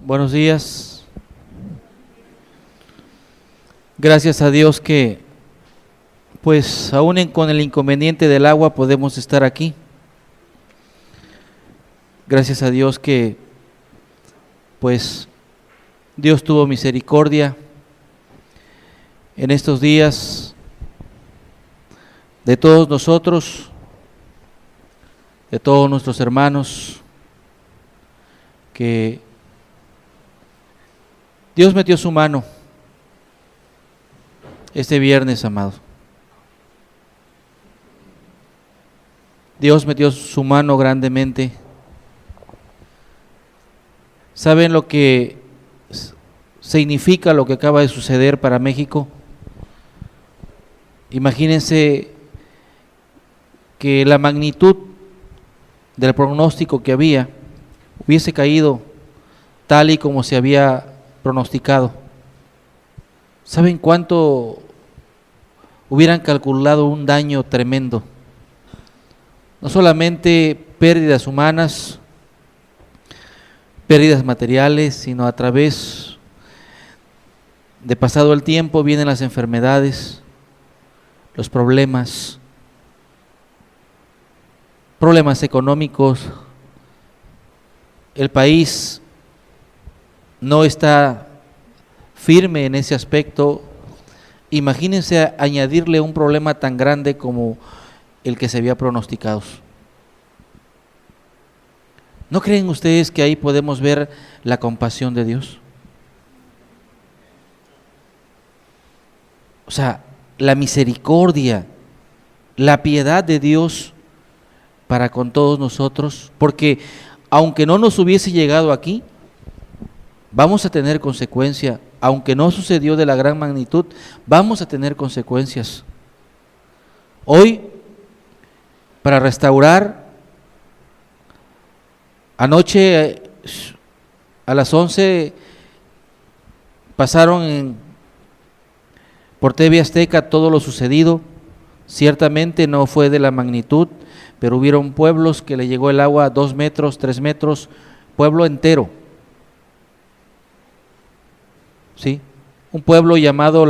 Buenos días. Gracias a Dios que, pues, aún con el inconveniente del agua podemos estar aquí. Gracias a Dios que, pues, Dios tuvo misericordia en estos días de todos nosotros, de todos nuestros hermanos, que Dios metió su mano este viernes, amado. Dios metió su mano grandemente. ¿Saben lo que significa lo que acaba de suceder para México? Imagínense que la magnitud del pronóstico que había hubiese caído tal y como se había pronosticado. ¿Saben cuánto hubieran calculado un daño tremendo? No solamente pérdidas humanas, pérdidas materiales, sino a través de pasado el tiempo vienen las enfermedades, los problemas económicos. El país no está firme en ese aspecto. Imagínense añadirle un problema tan grande como el que se había pronosticado. ¿No creen ustedes que ahí podemos ver la compasión de Dios? O sea, la misericordia, la piedad de Dios para con todos nosotros, porque aunque no nos hubiese llegado aquí, vamos a tener consecuencia. Aunque no sucedió de la gran magnitud, vamos a tener consecuencias. Hoy, para restaurar, anoche a las 11 pasaron por TV Azteca todo lo sucedido. Ciertamente no fue de la magnitud, pero hubieron pueblos que le llegó el agua a 2 metros, 3 metros, pueblo entero. ¿Sí? Un pueblo llamado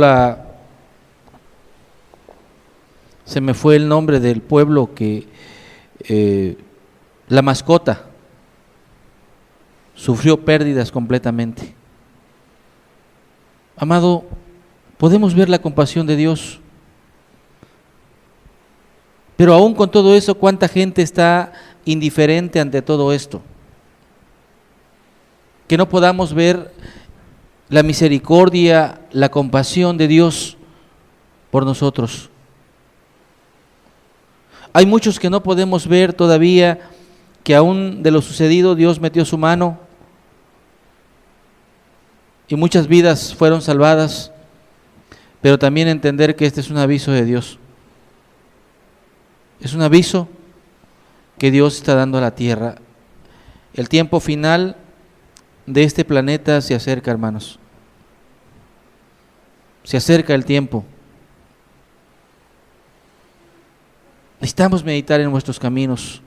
se me fue el nombre del pueblo que La Mascota sufrió pérdidas completamente. Amado, podemos ver la compasión de Dios, pero aún con todo eso, ¿cuánta gente está indiferente ante todo esto? Que no podamos ver la misericordia, la compasión de Dios por nosotros. Hay muchos que no podemos ver todavía que aún de lo sucedido Dios metió su mano y muchas vidas fueron salvadas, pero también entender que este es un aviso de Dios. Es un aviso que Dios está dando a la tierra. El tiempo final de este planeta se acerca, hermanos. Se acerca el tiempo. Necesitamos meditar en nuestros caminos,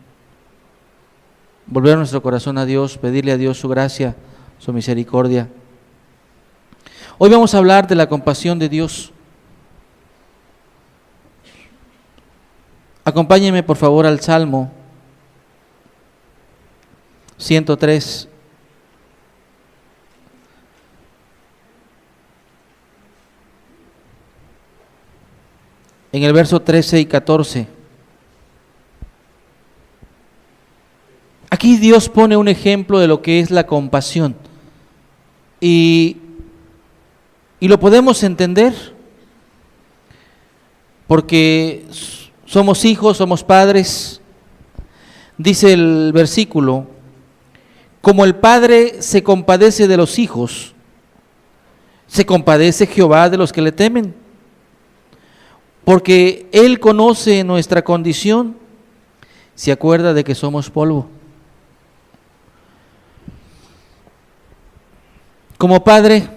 volver nuestro corazón a Dios, pedirle a Dios su gracia, su misericordia. Hoy vamos a hablar de la compasión de Dios. Acompáñenme por favor al Salmo 103. En el verso 13 y 14. Aquí Dios pone un ejemplo de lo que es la compasión. Y lo podemos entender porque somos hijos, somos padres. Dice el versículo: como el Padre se compadece de los hijos, se compadece Jehová de los que le temen. Porque Él conoce nuestra condición, se acuerda de que somos polvo. Como padre,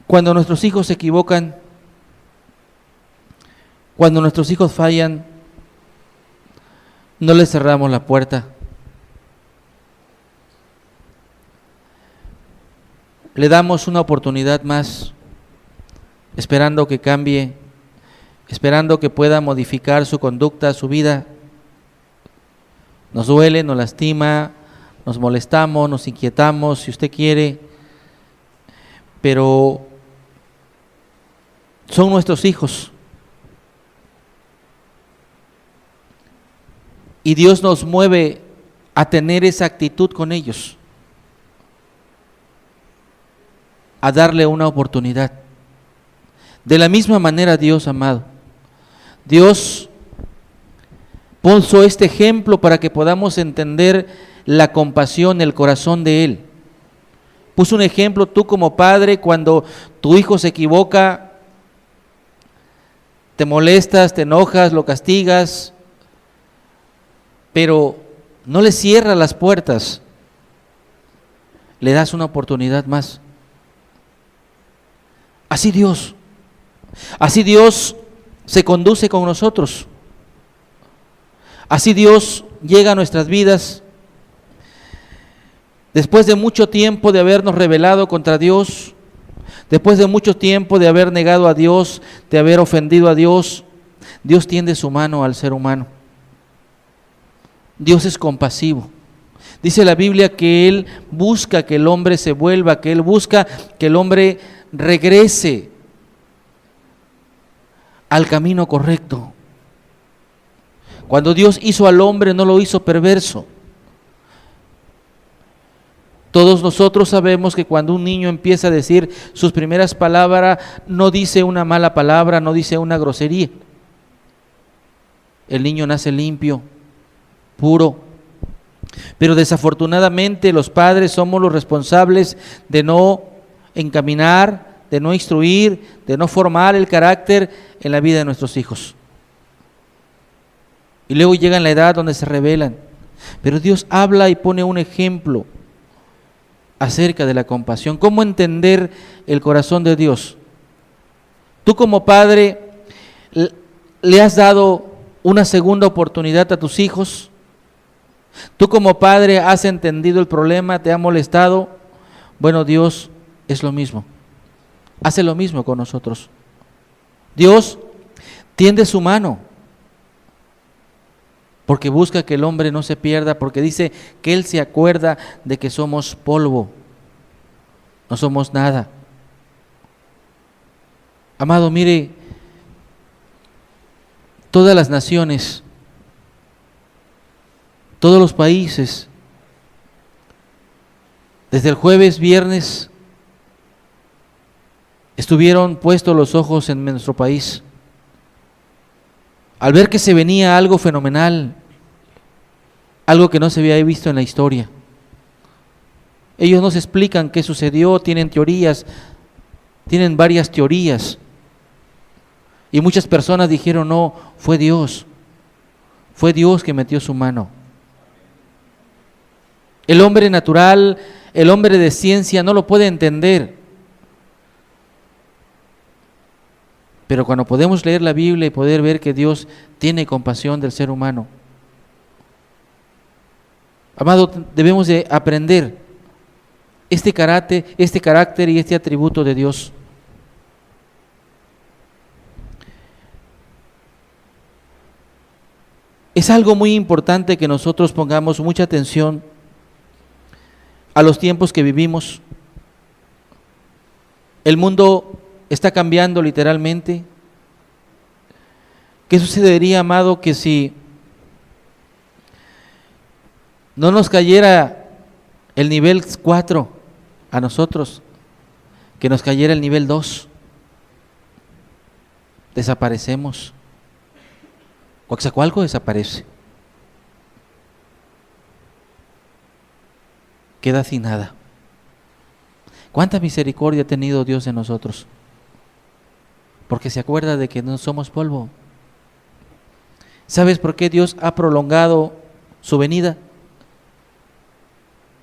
cuando nuestros hijos se equivocan, cuando nuestros hijos fallan, no les cerramos la puerta. le damos una oportunidad más, esperando que cambie, esperando que pueda modificar su conducta, su vida. Nos duele, nos lastima, nos molestamos, nos inquietamos, si usted quiere, pero son nuestros hijos. Y Dios nos mueve a tener esa actitud con ellos, a darle una oportunidad. De la misma manera, Dios amado, Dios puso este ejemplo para que podamos entender la compasión, el corazón de Él. Puso un ejemplo tú como padre, cuando tu hijo se equivoca, te molestas, te enojas, lo castigas, pero no le cierras las puertas, le das una oportunidad más. Así Dios se conduce con nosotros. Así Dios llega a nuestras vidas. Después de mucho tiempo de habernos rebelado contra Dios, después de mucho tiempo de haber negado a Dios, de haber ofendido a Dios, Dios tiende su mano al ser humano. Dios es compasivo. Dice la Biblia que Él busca que el hombre se vuelva, que Él busca que el hombre regrese al camino correcto. Cuando Dios hizo al hombre, no lo hizo perverso. Todos nosotros sabemos que cuando un niño empieza a decir sus primeras palabras, no dice una mala palabra, no dice una grosería. El niño nace limpio, puro. Pero desafortunadamente los padres somos los responsables de no encaminar, de no instruir, de no formar el carácter en la vida de nuestros hijos. Y luego llegan la edad donde se rebelan. Pero Dios habla y pone un ejemplo acerca de la compasión. ¿Cómo entender el corazón de Dios? Tú como padre, ¿le has dado una segunda oportunidad a tus hijos? ¿Tú como padre has entendido el problema? ¿Te ha molestado? Bueno, Dios es lo mismo. Hace lo mismo con nosotros. Dios tiende su mano porque busca que el hombre no se pierda, porque dice que Él se acuerda de que somos polvo, no somos nada. Amado, mire, todas las naciones, todos los países, desde el jueves, viernes, estuvieron puestos los ojos en nuestro país, al ver que se venía algo fenomenal, algo que no se había visto en la historia. Ellos nos explican qué sucedió, tienen teorías, tienen varias teorías. Y muchas personas dijeron, no, fue Dios que metió su mano. El hombre natural, el hombre de ciencia no lo puede entender. Pero cuando podemos leer la Biblia y poder ver que Dios tiene compasión del ser humano, amado, debemos de aprender este carácter y este atributo de Dios. Es algo muy importante que nosotros pongamos mucha atención a los tiempos que vivimos. El mundo está cambiando literalmente. ¿Qué sucedería, amado, que si no nos cayera el nivel 4 a nosotros, que nos cayera el nivel 2? Desaparecemos. Coaxacualco desaparece. Queda sin nada. ¿Cuánta misericordia ha tenido Dios de nosotros? Porque se acuerda de que no somos polvo. ¿Sabes por qué Dios ha prolongado su venida?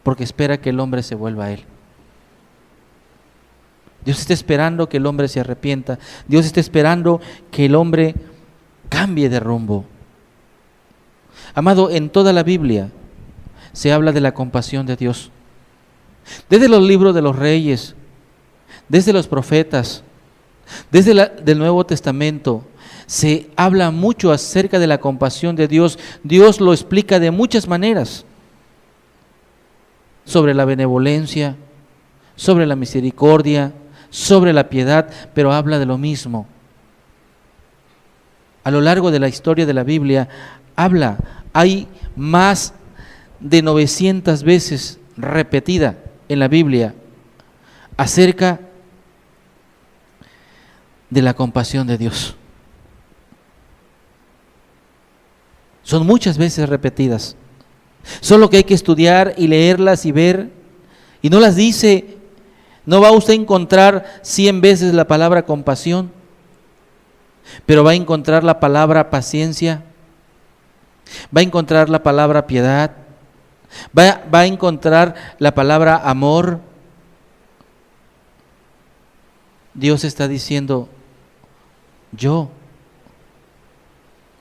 Porque espera que el hombre se vuelva a Él. Dios está esperando que el hombre se arrepienta. Dios está esperando que el hombre cambie de rumbo. Amado, en toda la Biblia se habla de la compasión de Dios. Desde los libros de los reyes, desde los profetas, desde del Nuevo Testamento, se habla mucho acerca de la compasión de Dios. Dios lo explica de muchas maneras, sobre la benevolencia, sobre la misericordia, sobre la piedad, pero habla de lo mismo. A lo largo de la historia de la Biblia, hay más de 900 veces repetida en la Biblia acerca de la compasión de Dios. Son muchas veces repetidas. Solo que hay que estudiar y leerlas y ver. Y no las dice, no va usted a encontrar 100 veces la palabra compasión, pero va a encontrar la palabra paciencia, va a encontrar la palabra piedad, va a encontrar la palabra amor. Dios está diciendo, yo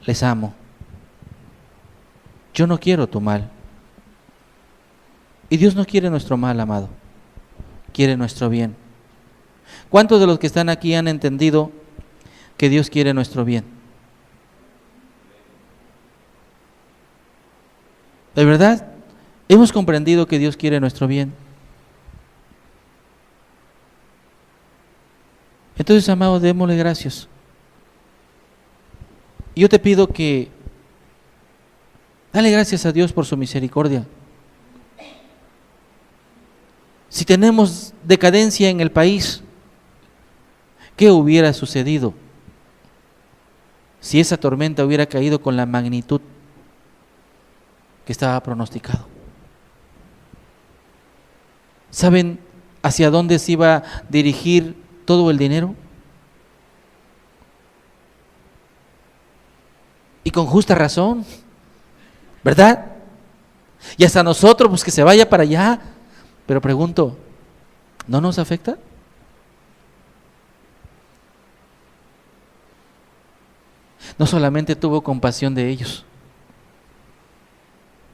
les amo. Yo no quiero tu mal. Y Dios no quiere nuestro mal, amado. Quiere nuestro bien. ¿Cuántos de los que están aquí han entendido que Dios quiere nuestro bien? ¿De verdad? ¿Hemos comprendido que Dios quiere nuestro bien? Entonces, amado, démosle gracias. Yo te pido que dale gracias a Dios por su misericordia. Si tenemos decadencia en el país, ¿qué hubiera sucedido si esa tormenta hubiera caído con la magnitud que estaba pronosticado? ¿Saben hacia dónde se iba a dirigir todo el dinero? Y con justa razón, ¿verdad? Y hasta nosotros, pues que se vaya para allá. Pero pregunto, ¿no nos afecta? No solamente tuvo compasión de ellos,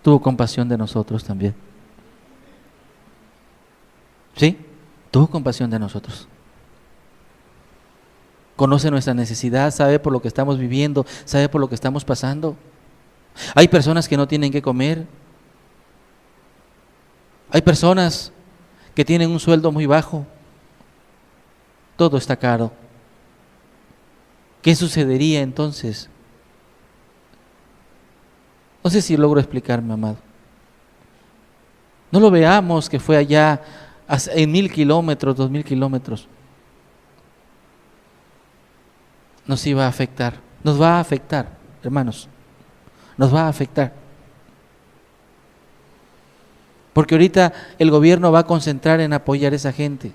tuvo compasión de nosotros también. ¿Sí? Tuvo compasión de nosotros. Conoce nuestra necesidad, sabe por lo que estamos viviendo, sabe por lo que estamos pasando. Hay personas que no tienen que comer. Hay personas que tienen un sueldo muy bajo. Todo está caro. ¿Qué sucedería entonces? No sé si logro explicarme, amado. No lo veamos que fue allá en 1000 kilómetros, 2000 kilómetros. Nos iba a afectar. Nos va a afectar, hermanos. Nos va a afectar. Porque ahorita el gobierno va a concentrar en apoyar a esa gente.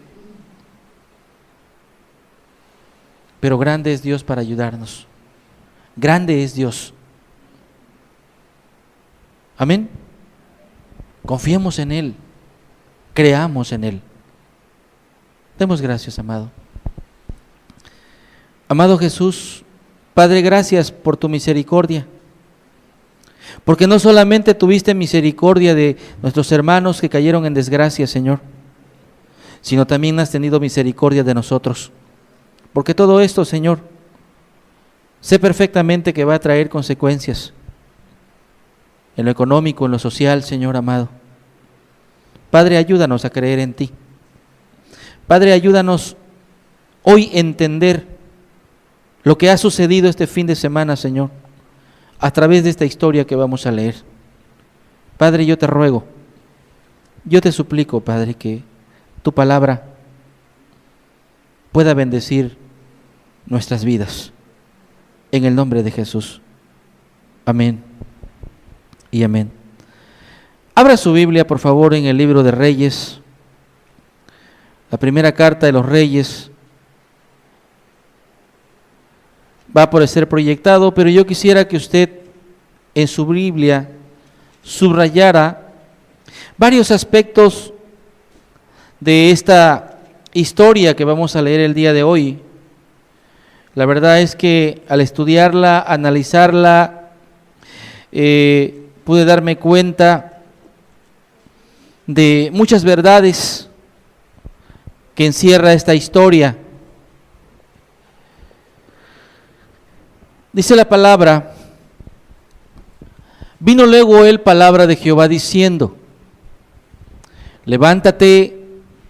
Pero grande es Dios para ayudarnos. Grande es Dios. Amén. Confiemos en Él. Creamos en Él. Demos gracias, amado. Amado Jesús, Padre, gracias por tu misericordia. Porque no solamente tuviste misericordia de nuestros hermanos que cayeron en desgracia, Señor, sino también has tenido misericordia de nosotros. Porque todo esto, Señor, sé perfectamente que va a traer consecuencias en lo económico, en lo social, Señor amado. Padre, ayúdanos a creer en ti. Padre, ayúdanos hoy a entender lo que ha sucedido este fin de semana, Señor, a través de esta historia que vamos a leer. Padre, yo te ruego, yo te suplico, Padre, que tu palabra pueda bendecir nuestras vidas. En el nombre de Jesús. Amén y amén. Abra su Biblia, por favor, en el libro de Reyes, la primera carta de los Reyes. Va a poder ser proyectado, pero yo quisiera que usted en su Biblia subrayara varios aspectos de esta historia que vamos a leer el día de hoy. La verdad es que al estudiarla, analizarla, pude darme cuenta de muchas verdades que encierra esta historia. Dice la palabra: vino luego él palabra de Jehová diciendo: levántate,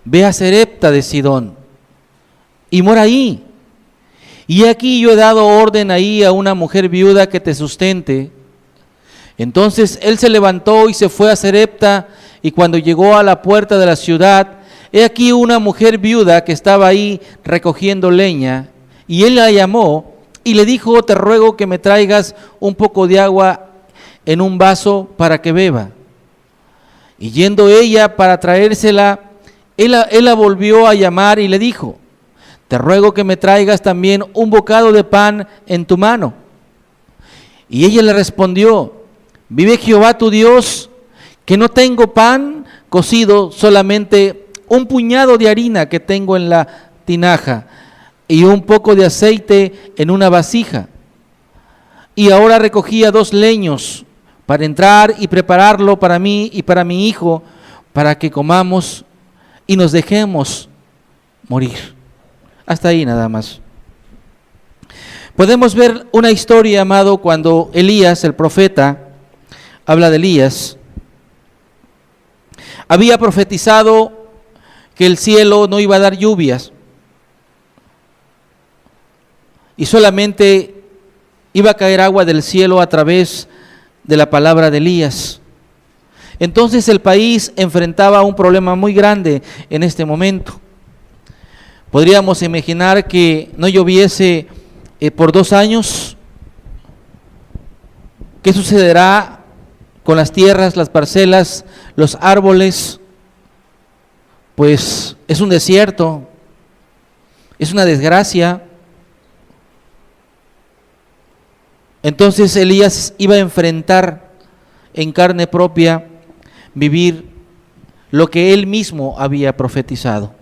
ve a Sarepta de Sidón y mora ahí. Y aquí yo he dado orden ahí a una mujer viuda que te sustente. Entonces él se levantó y se fue a Sarepta, y cuando llegó a la puerta de la ciudad, he aquí una mujer viuda que estaba ahí recogiendo leña, y él la llamó y le dijo: te ruego que me traigas un poco de agua en un vaso para que beba. Y yendo ella para traérsela, él la volvió a llamar y le dijo: te ruego que me traigas también un bocado de pan en tu mano. Y ella le respondió: vive Jehová tu Dios, que no tengo pan cocido, solamente un puñado de harina que tengo en la tinaja y un poco de aceite en una vasija. Y ahora recogía 2 leños para entrar y prepararlo para mí y para mi hijo, para que comamos y nos dejemos morir. Hasta ahí nada más. Podemos ver una historia, amado, cuando Elías, el profeta, habla de Elías, había profetizado que el cielo no iba a dar lluvias y solamente iba a caer agua del cielo a través de la palabra de Elías. Entonces el país enfrentaba un problema muy grande en este momento. Podríamos imaginar que no lloviese por 2 años. ¿Qué sucederá con las tierras, las parcelas, los árboles? Pues es un desierto, es una desgracia. Entonces Elías iba a enfrentar en carne propia vivir lo que él mismo había profetizado.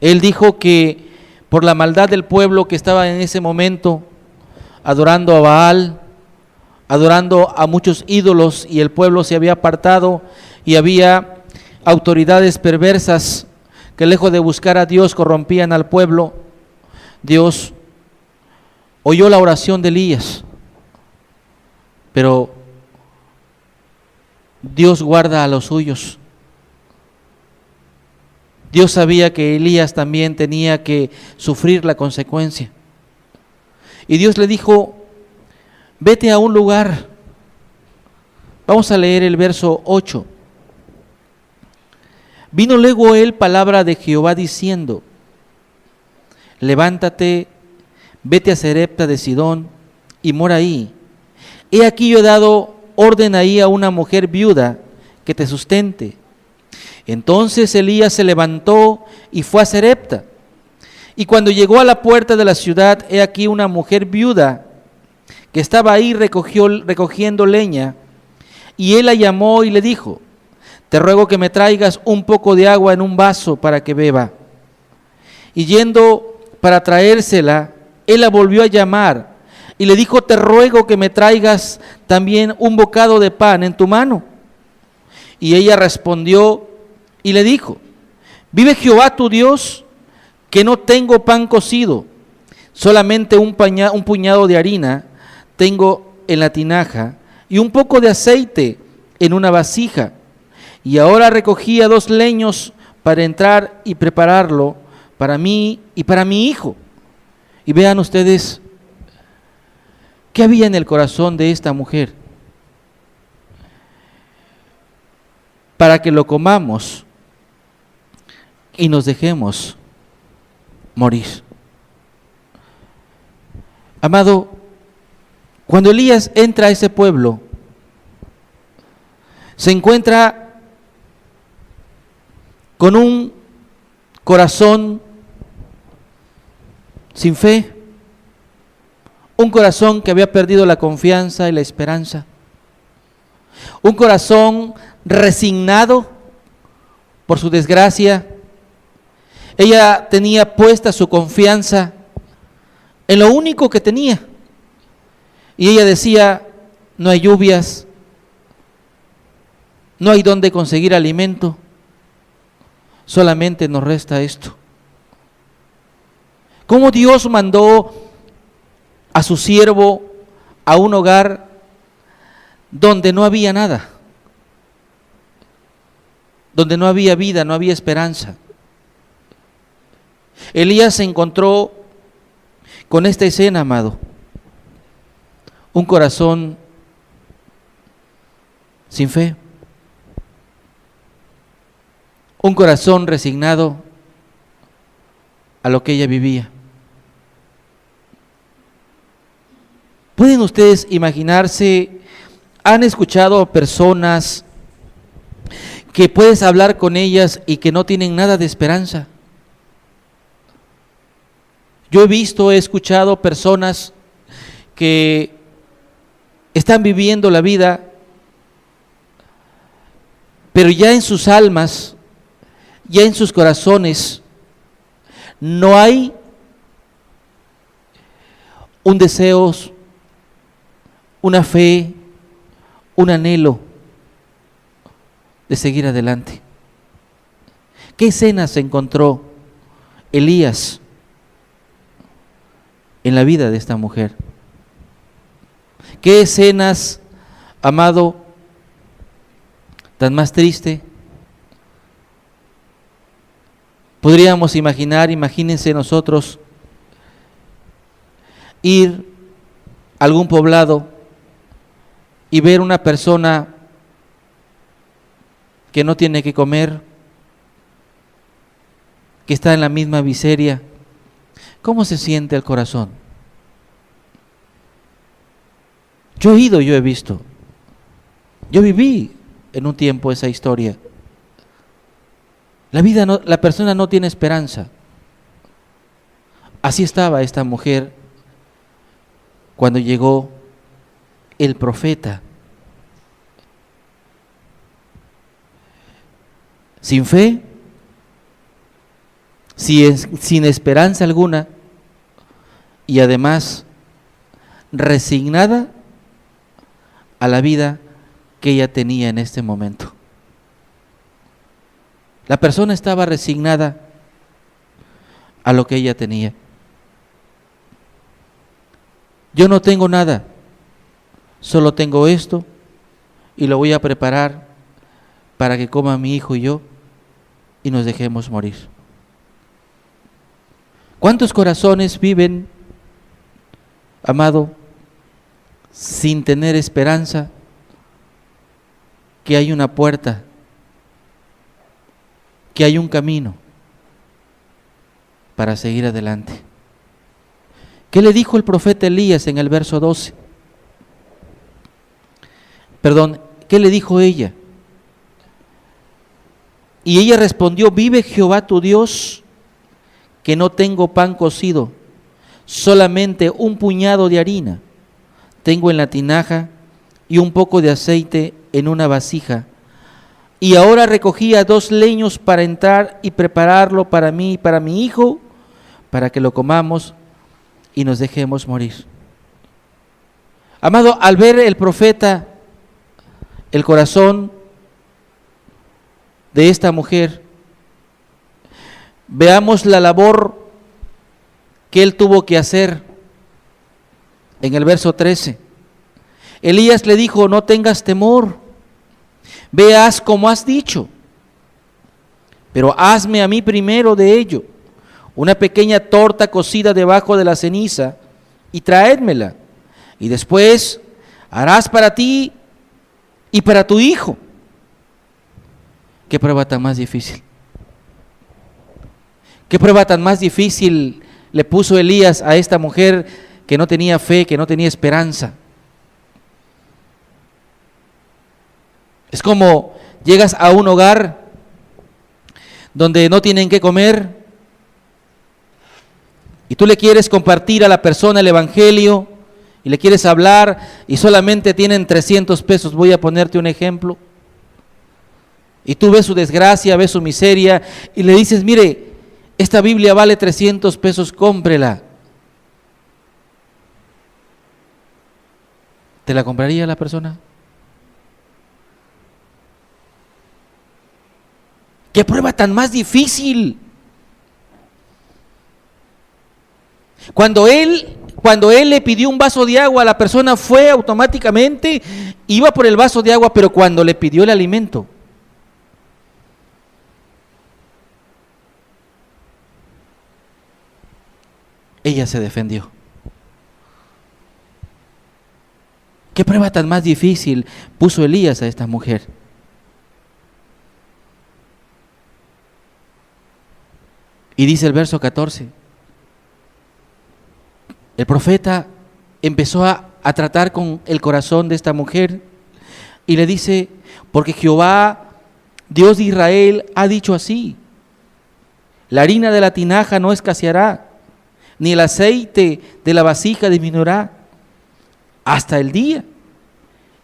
Él dijo que por la maldad del pueblo que estaba en ese momento adorando a Baal, adorando a muchos ídolos, y el pueblo se había apartado y había autoridades perversas que lejos de buscar a Dios corrompían al pueblo, Dios oyó la oración de Elías, pero Dios guarda a los suyos. Dios sabía que Elías también tenía que sufrir la consecuencia. Y Dios le dijo: vete a un lugar. Vamos a leer el verso 8. Vino luego él palabra de Jehová diciendo: levántate, vete a Sarepta de Sidón y mora ahí. He aquí yo he dado orden ahí a una mujer viuda que te sustente. Entonces Elías se levantó y fue a Sarepta. Y cuando llegó a la puerta de la ciudad, he aquí una mujer viuda que estaba ahí recogiendo leña. Y él la llamó y le dijo: te ruego que me traigas un poco de agua en un vaso para que beba. Y yendo para traérsela, él la volvió a llamar y le dijo: te ruego que me traigas también un bocado de pan en tu mano. Y ella respondió y le dijo: vive Jehová tu Dios, que no tengo pan cocido, solamente un puñado de harina tengo en la tinaja y un poco de aceite en una vasija. Y ahora recogía 2 leños para entrar y prepararlo para mí y para mi hijo. Y vean ustedes qué había en el corazón de esta mujer. Para que lo comamos y nos dejemos morir. Amado, cuando Elías entra a ese pueblo, se encuentra con un corazón sin fe, un corazón que había perdido la confianza y la esperanza, un corazón resignado por su desgracia. Ella tenía puesta su confianza en lo único que tenía. Y ella decía: no hay lluvias, no hay dónde conseguir alimento, solamente nos resta esto. ¿Cómo Dios mandó a su siervo a un hogar donde no había nada? Donde no había vida, no había esperanza. Elías se encontró con esta escena, amado. Un corazón sin fe. Un corazón resignado a lo que ella vivía. ¿Pueden ustedes imaginarse? ¿Han escuchado personas que puedes hablar con ellas y que no tienen nada de esperanza? Yo he escuchado personas que están viviendo la vida, pero ya en sus almas, ya en sus corazones, no hay un deseo, una fe, un anhelo de seguir adelante. ¿Qué escena se encontró Elías en la vida de esta mujer? ¿Qué escenas, amado, tan más triste? Podríamos imagínense nosotros ir a algún poblado y ver una persona que no tiene que comer, que está en la misma miseria. ¿Cómo se siente el corazón? Yo he visto. Yo viví en un tiempo esa historia. La persona no tiene esperanza. Así estaba esta mujer cuando llegó el profeta. Sin fe, sin esperanza alguna, y además resignada a la vida que ella tenía en este momento. La persona estaba resignada a lo que ella tenía. Yo no tengo nada, solo tengo esto y lo voy a preparar para que coma mi hijo y yo y nos dejemos morir. ¿Cuántos corazones viven, amado, sin tener esperanza que hay una puerta, que hay un camino para seguir adelante? ¿Qué le dijo el profeta Elías en el verso 12? ¿Qué le dijo ella? Y ella respondió: vive Jehová tu Dios, que no tengo pan cocido, solamente un puñado de harina tengo en la tinaja y un poco de aceite en una vasija. Y ahora recogía 2 leños para entrar y prepararlo para mí y para mi hijo, para que lo comamos y nos dejemos morir. Amado, al ver el profeta el corazón de esta mujer, veamos la labor que él tuvo que hacer. En el verso 13, Elías le dijo: no tengas temor, veas como has dicho, pero hazme a mí primero de ello una pequeña torta cocida debajo de la ceniza y traédmela, y después harás para ti y para tu hijo. Qué prueba tan más difícil. Qué prueba tan más difícil le puso Elías a esta mujer que no tenía fe, que no tenía esperanza. Es como llegas a un hogar donde no tienen que comer y tú le quieres compartir a la persona el evangelio y le quieres hablar y solamente tienen 300 pesos, voy a ponerte un ejemplo, y tú ves su desgracia, ves su miseria y le dices: mire, esta Biblia vale 300 pesos, cómprela. ¿Te la compraría la persona? ¿Qué prueba tan más difícil? Cuando él le pidió un vaso de agua, la persona fue automáticamente, iba por el vaso de agua, pero cuando le pidió el alimento, ella se defendió. ¿Qué prueba tan más difícil puso Elías a esta mujer? Y dice el verso 14, el profeta empezó a tratar con el corazón de esta mujer y le dice, porque Jehová, Dios de Israel, ha dicho así, la harina de la tinaja no escaseará, ni el aceite de la vasija disminuirá, hasta el día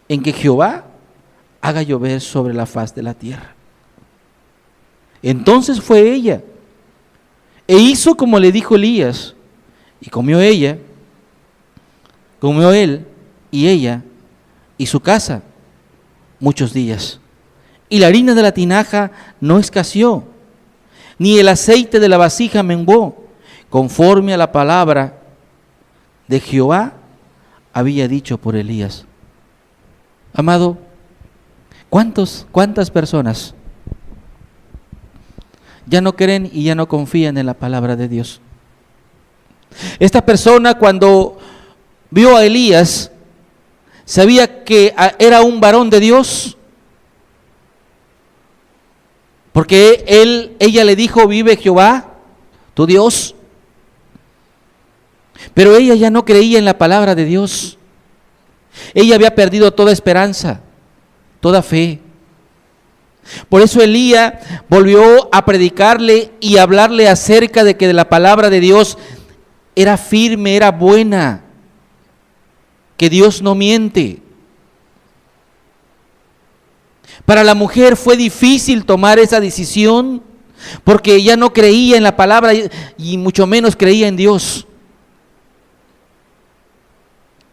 en que Jehová haga llover sobre la faz de la tierra. Entonces fue ella, e hizo como le dijo Elías, y comió él y ella y su casa muchos días. Y la harina de la tinaja no escaseó, ni el aceite de la vasija menguó, conforme a la palabra de Jehová había dicho por Elías. Amado, ¿cuántas personas ya no creen y ya no confían en la palabra de Dios? Esta persona, cuando vio a Elías, sabía que era un varón de Dios, porque ella le dijo, vive Jehová, tu Dios. Pero ella ya no creía en la palabra de Dios. Ella había perdido toda esperanza, toda fe. Por eso Elías volvió a predicarle y hablarle acerca de que la palabra de Dios era firme, era buena, que Dios no miente. Para la mujer fue difícil tomar esa decisión porque ella no creía en la palabra y mucho menos creía en Dios.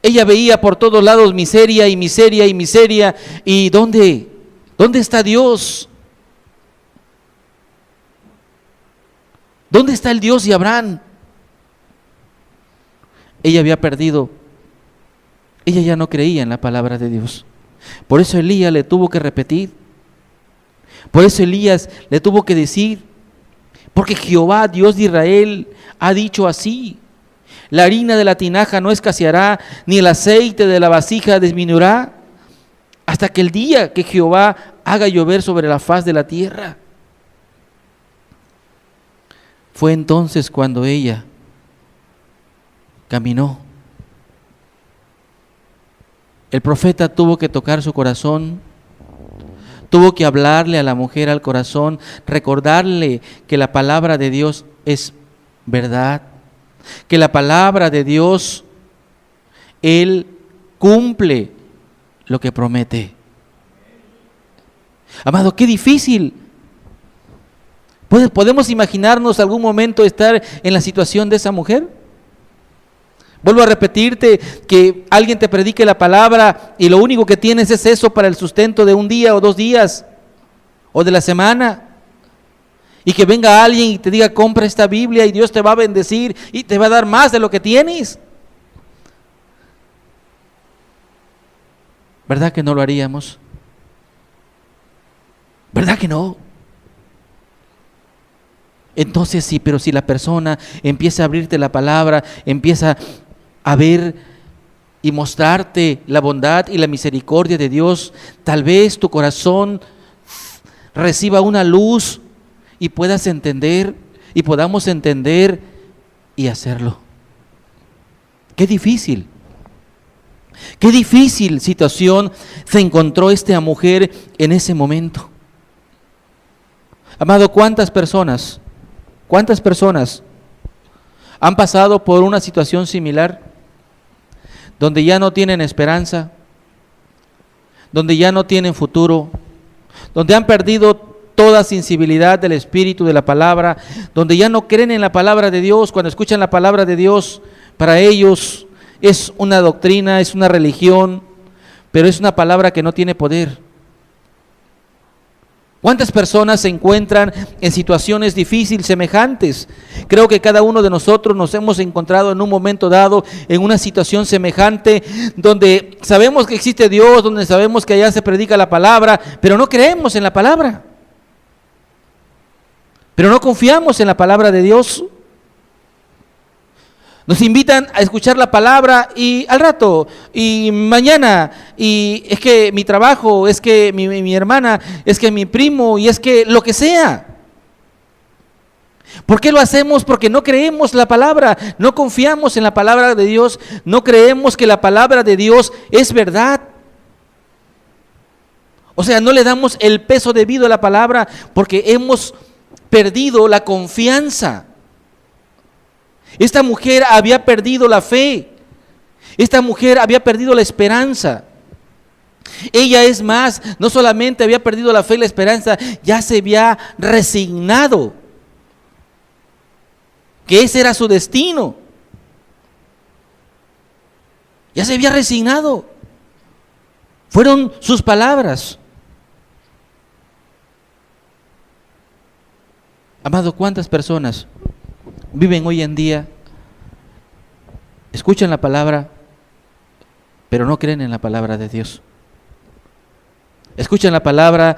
Ella veía por todos lados miseria y miseria y miseria. ¿Y dónde está Dios? ¿Dónde está el Dios de Abraham? Ella había perdido. Ella ya no creía en la palabra de Dios. Por eso Elías le tuvo que repetir. Por eso Elías le tuvo que decir, porque Jehová, Dios de Israel, ha dicho así. La harina de la tinaja no escaseará, ni el aceite de la vasija disminuirá, hasta que el día que Jehová haga llover sobre la faz de la tierra. Fue entonces cuando ella caminó. El profeta tuvo que tocar su corazón, tuvo que hablarle a la mujer al corazón, recordarle que la palabra de Dios es verdad, que la palabra de Dios, Él cumple lo que promete. Amado, qué difícil. ¿Podemos imaginarnos algún momento estar en la situación de esa mujer? Vuelvo a repetirte que alguien te predique la palabra y lo único que tienes es eso para el sustento de un día o 2 días o de la semana. Y que venga alguien y te diga, compra esta Biblia y Dios te va a bendecir y te va a dar más de lo que tienes. ¿Verdad que no lo haríamos? ¿Verdad que no? Entonces sí, pero si la persona empieza a abrirte la palabra, empieza a ver y mostrarte la bondad y la misericordia de Dios, tal vez tu corazón reciba una luz y puedas entender y podamos entender y hacerlo. Qué difícil situación se encontró esta mujer en ese momento. Amado, ¿cuántas personas han pasado por una situación similar donde ya no tienen esperanza, donde ya no tienen futuro, donde han perdido toda sensibilidad del Espíritu, de la palabra, donde ya no creen en la palabra de Dios? Cuando escuchan la palabra de Dios, para ellos es una doctrina, es una religión, pero es una palabra que no tiene poder. ¿Cuántas personas se encuentran en situaciones difíciles semejantes? Creo que cada uno de nosotros nos hemos encontrado en un momento dado en una situación semejante donde sabemos que existe Dios, donde sabemos que allá se predica la palabra, pero no creemos en la palabra. Pero no confiamos en la palabra de Dios. Nos invitan a escuchar la palabra y al rato, y mañana, y es que mi trabajo, es que mi hermana, es que mi primo, y es que lo que sea. ¿Por qué lo hacemos? Porque no creemos la palabra, no confiamos en la palabra de Dios, no creemos que la palabra de Dios es verdad. O sea, no le damos el peso debido a la palabra porque hemos perdido la confianza. Esta mujer había perdido la fe. Esta mujer había perdido la esperanza. Ella, es más, no solamente había perdido la fe y la esperanza, ya se había resignado que ese era su destino. Ya se había resignado. Fueron sus palabras. Amado, ¿cuántas personas viven hoy en día, escuchan la palabra, pero no creen en la palabra de Dios? Escuchan la palabra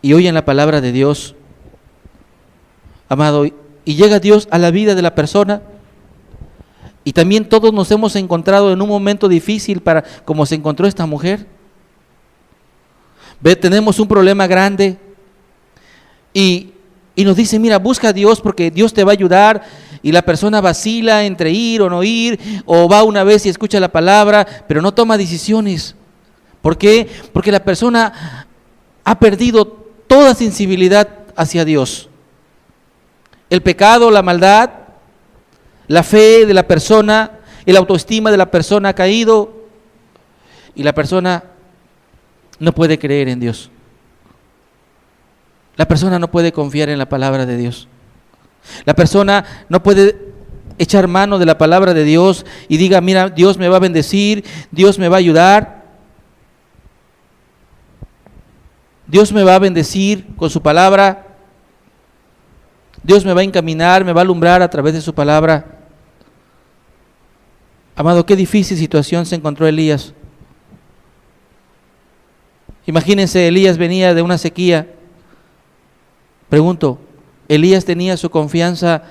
y oyen la palabra de Dios, amado, y llega Dios a la vida de la persona. Y también todos nos hemos encontrado en un momento difícil como se encontró esta mujer. Tenemos un problema grande y nos dice, mira, busca a Dios porque Dios te va a ayudar, y la persona vacila entre ir o no ir, o va una vez y escucha la palabra, pero no toma decisiones. ¿Por qué? Porque la persona ha perdido toda sensibilidad hacia Dios. El pecado, la maldad, la fe de la persona, el autoestima de la persona ha caído, y la persona no puede creer en Dios. La persona no puede confiar en la palabra de Dios. La persona no puede echar mano de la palabra de Dios y diga, mira, Dios me va a bendecir, Dios me va a ayudar, Dios me va a bendecir con su palabra, Dios me va a encaminar, me va a alumbrar a través de su palabra. Amado, qué difícil situación se encontró Elías. Imagínense, Elías venía de una sequía. Pregunto, ¿Elías tenía su confianza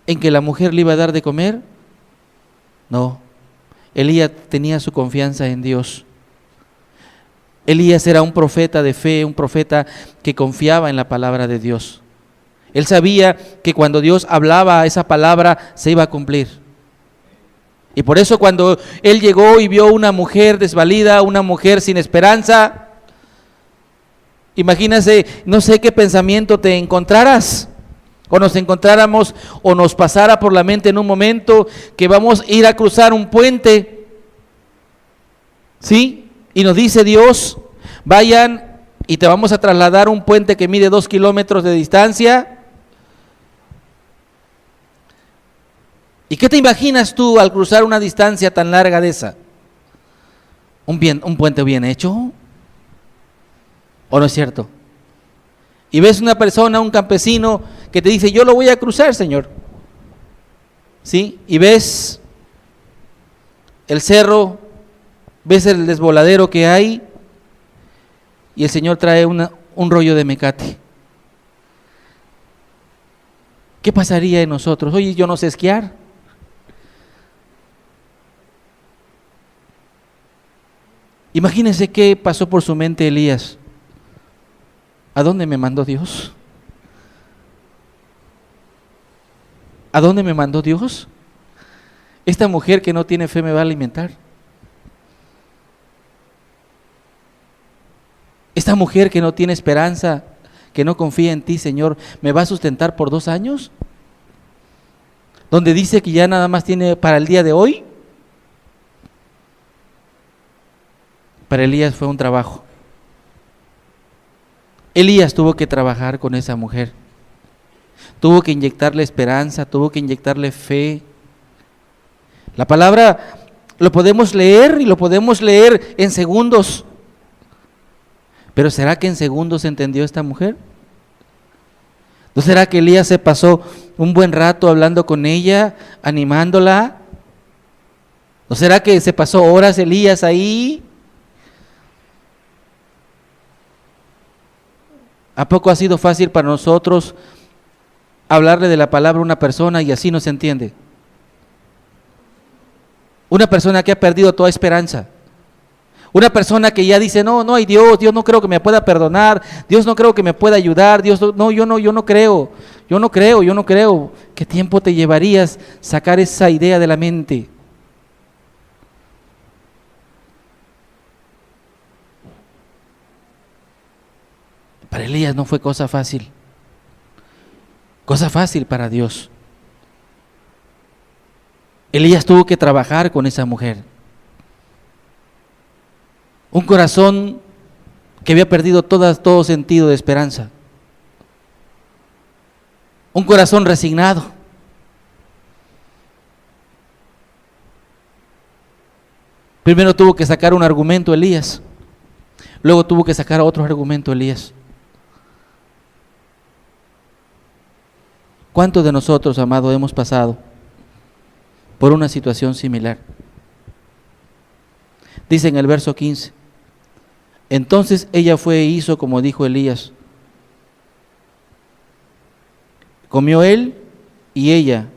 en que la mujer le iba a dar de comer? No, Elías tenía su confianza en Dios. Elías era un profeta de fe, un profeta que confiaba en la palabra de Dios. Él sabía que cuando Dios hablaba, esa palabra se iba a cumplir. Y por eso cuando él llegó y vio una mujer desvalida, una mujer sin esperanza, imagínase, no sé qué pensamiento te encontraras, o nos encontráramos, o nos pasara por la mente en un momento que vamos a ir a cruzar un puente, ¿sí? Y nos dice Dios, vayan y te vamos a trasladar un puente que mide 2 kilómetros de distancia. ¿Y qué te imaginas tú al cruzar una distancia tan larga de esa? ¿Un puente bien hecho? ¿O no es cierto? Y ves una persona, un campesino, que te dice, yo lo voy a cruzar, Señor. ¿Sí? Y ves el cerro, ves el desvoladero que hay, y el Señor trae un rollo de mecate. ¿Qué pasaría en nosotros? Oye, yo no sé esquiar. Imagínense qué pasó por su mente Elías. ¿A dónde me mandó Dios? ¿A dónde me mandó Dios? Esta mujer que no tiene fe me va a alimentar. Esta mujer que no tiene esperanza, que no confía en ti, Señor, ¿me va a sustentar por 2 años? Donde dice que ya nada más tiene para el día de hoy. Para Elías fue un trabajo. Elías tuvo que trabajar con esa mujer. Tuvo que inyectarle esperanza, tuvo que inyectarle fe. La palabra lo podemos leer y lo podemos leer en segundos. Pero ¿será que en segundos entendió esta mujer? ¿No será que Elías se pasó un buen rato hablando con ella, animándola? ¿No será que se pasó horas Elías ahí? ¿A poco ha sido fácil para nosotros hablarle de la palabra a una persona y así no se entiende? Una persona que ha perdido toda esperanza. Una persona que ya dice, no, no hay Dios, Dios no creo que me pueda perdonar, Dios no creo que me pueda ayudar, Dios no, yo no creo. ¿Qué tiempo te llevarías sacar esa idea de la mente? Para Elías no fue cosa fácil para Dios. Elías tuvo que trabajar con esa mujer. Un corazón que había perdido todo sentido de esperanza. Un corazón resignado. Primero tuvo que sacar un argumento Elías. Luego tuvo que sacar otro argumento Elías. ¿Cuántos de nosotros, amados, hemos pasado por una situación similar? Dice en el verso 15: entonces ella fue e hizo como dijo Elías. Comió él y ella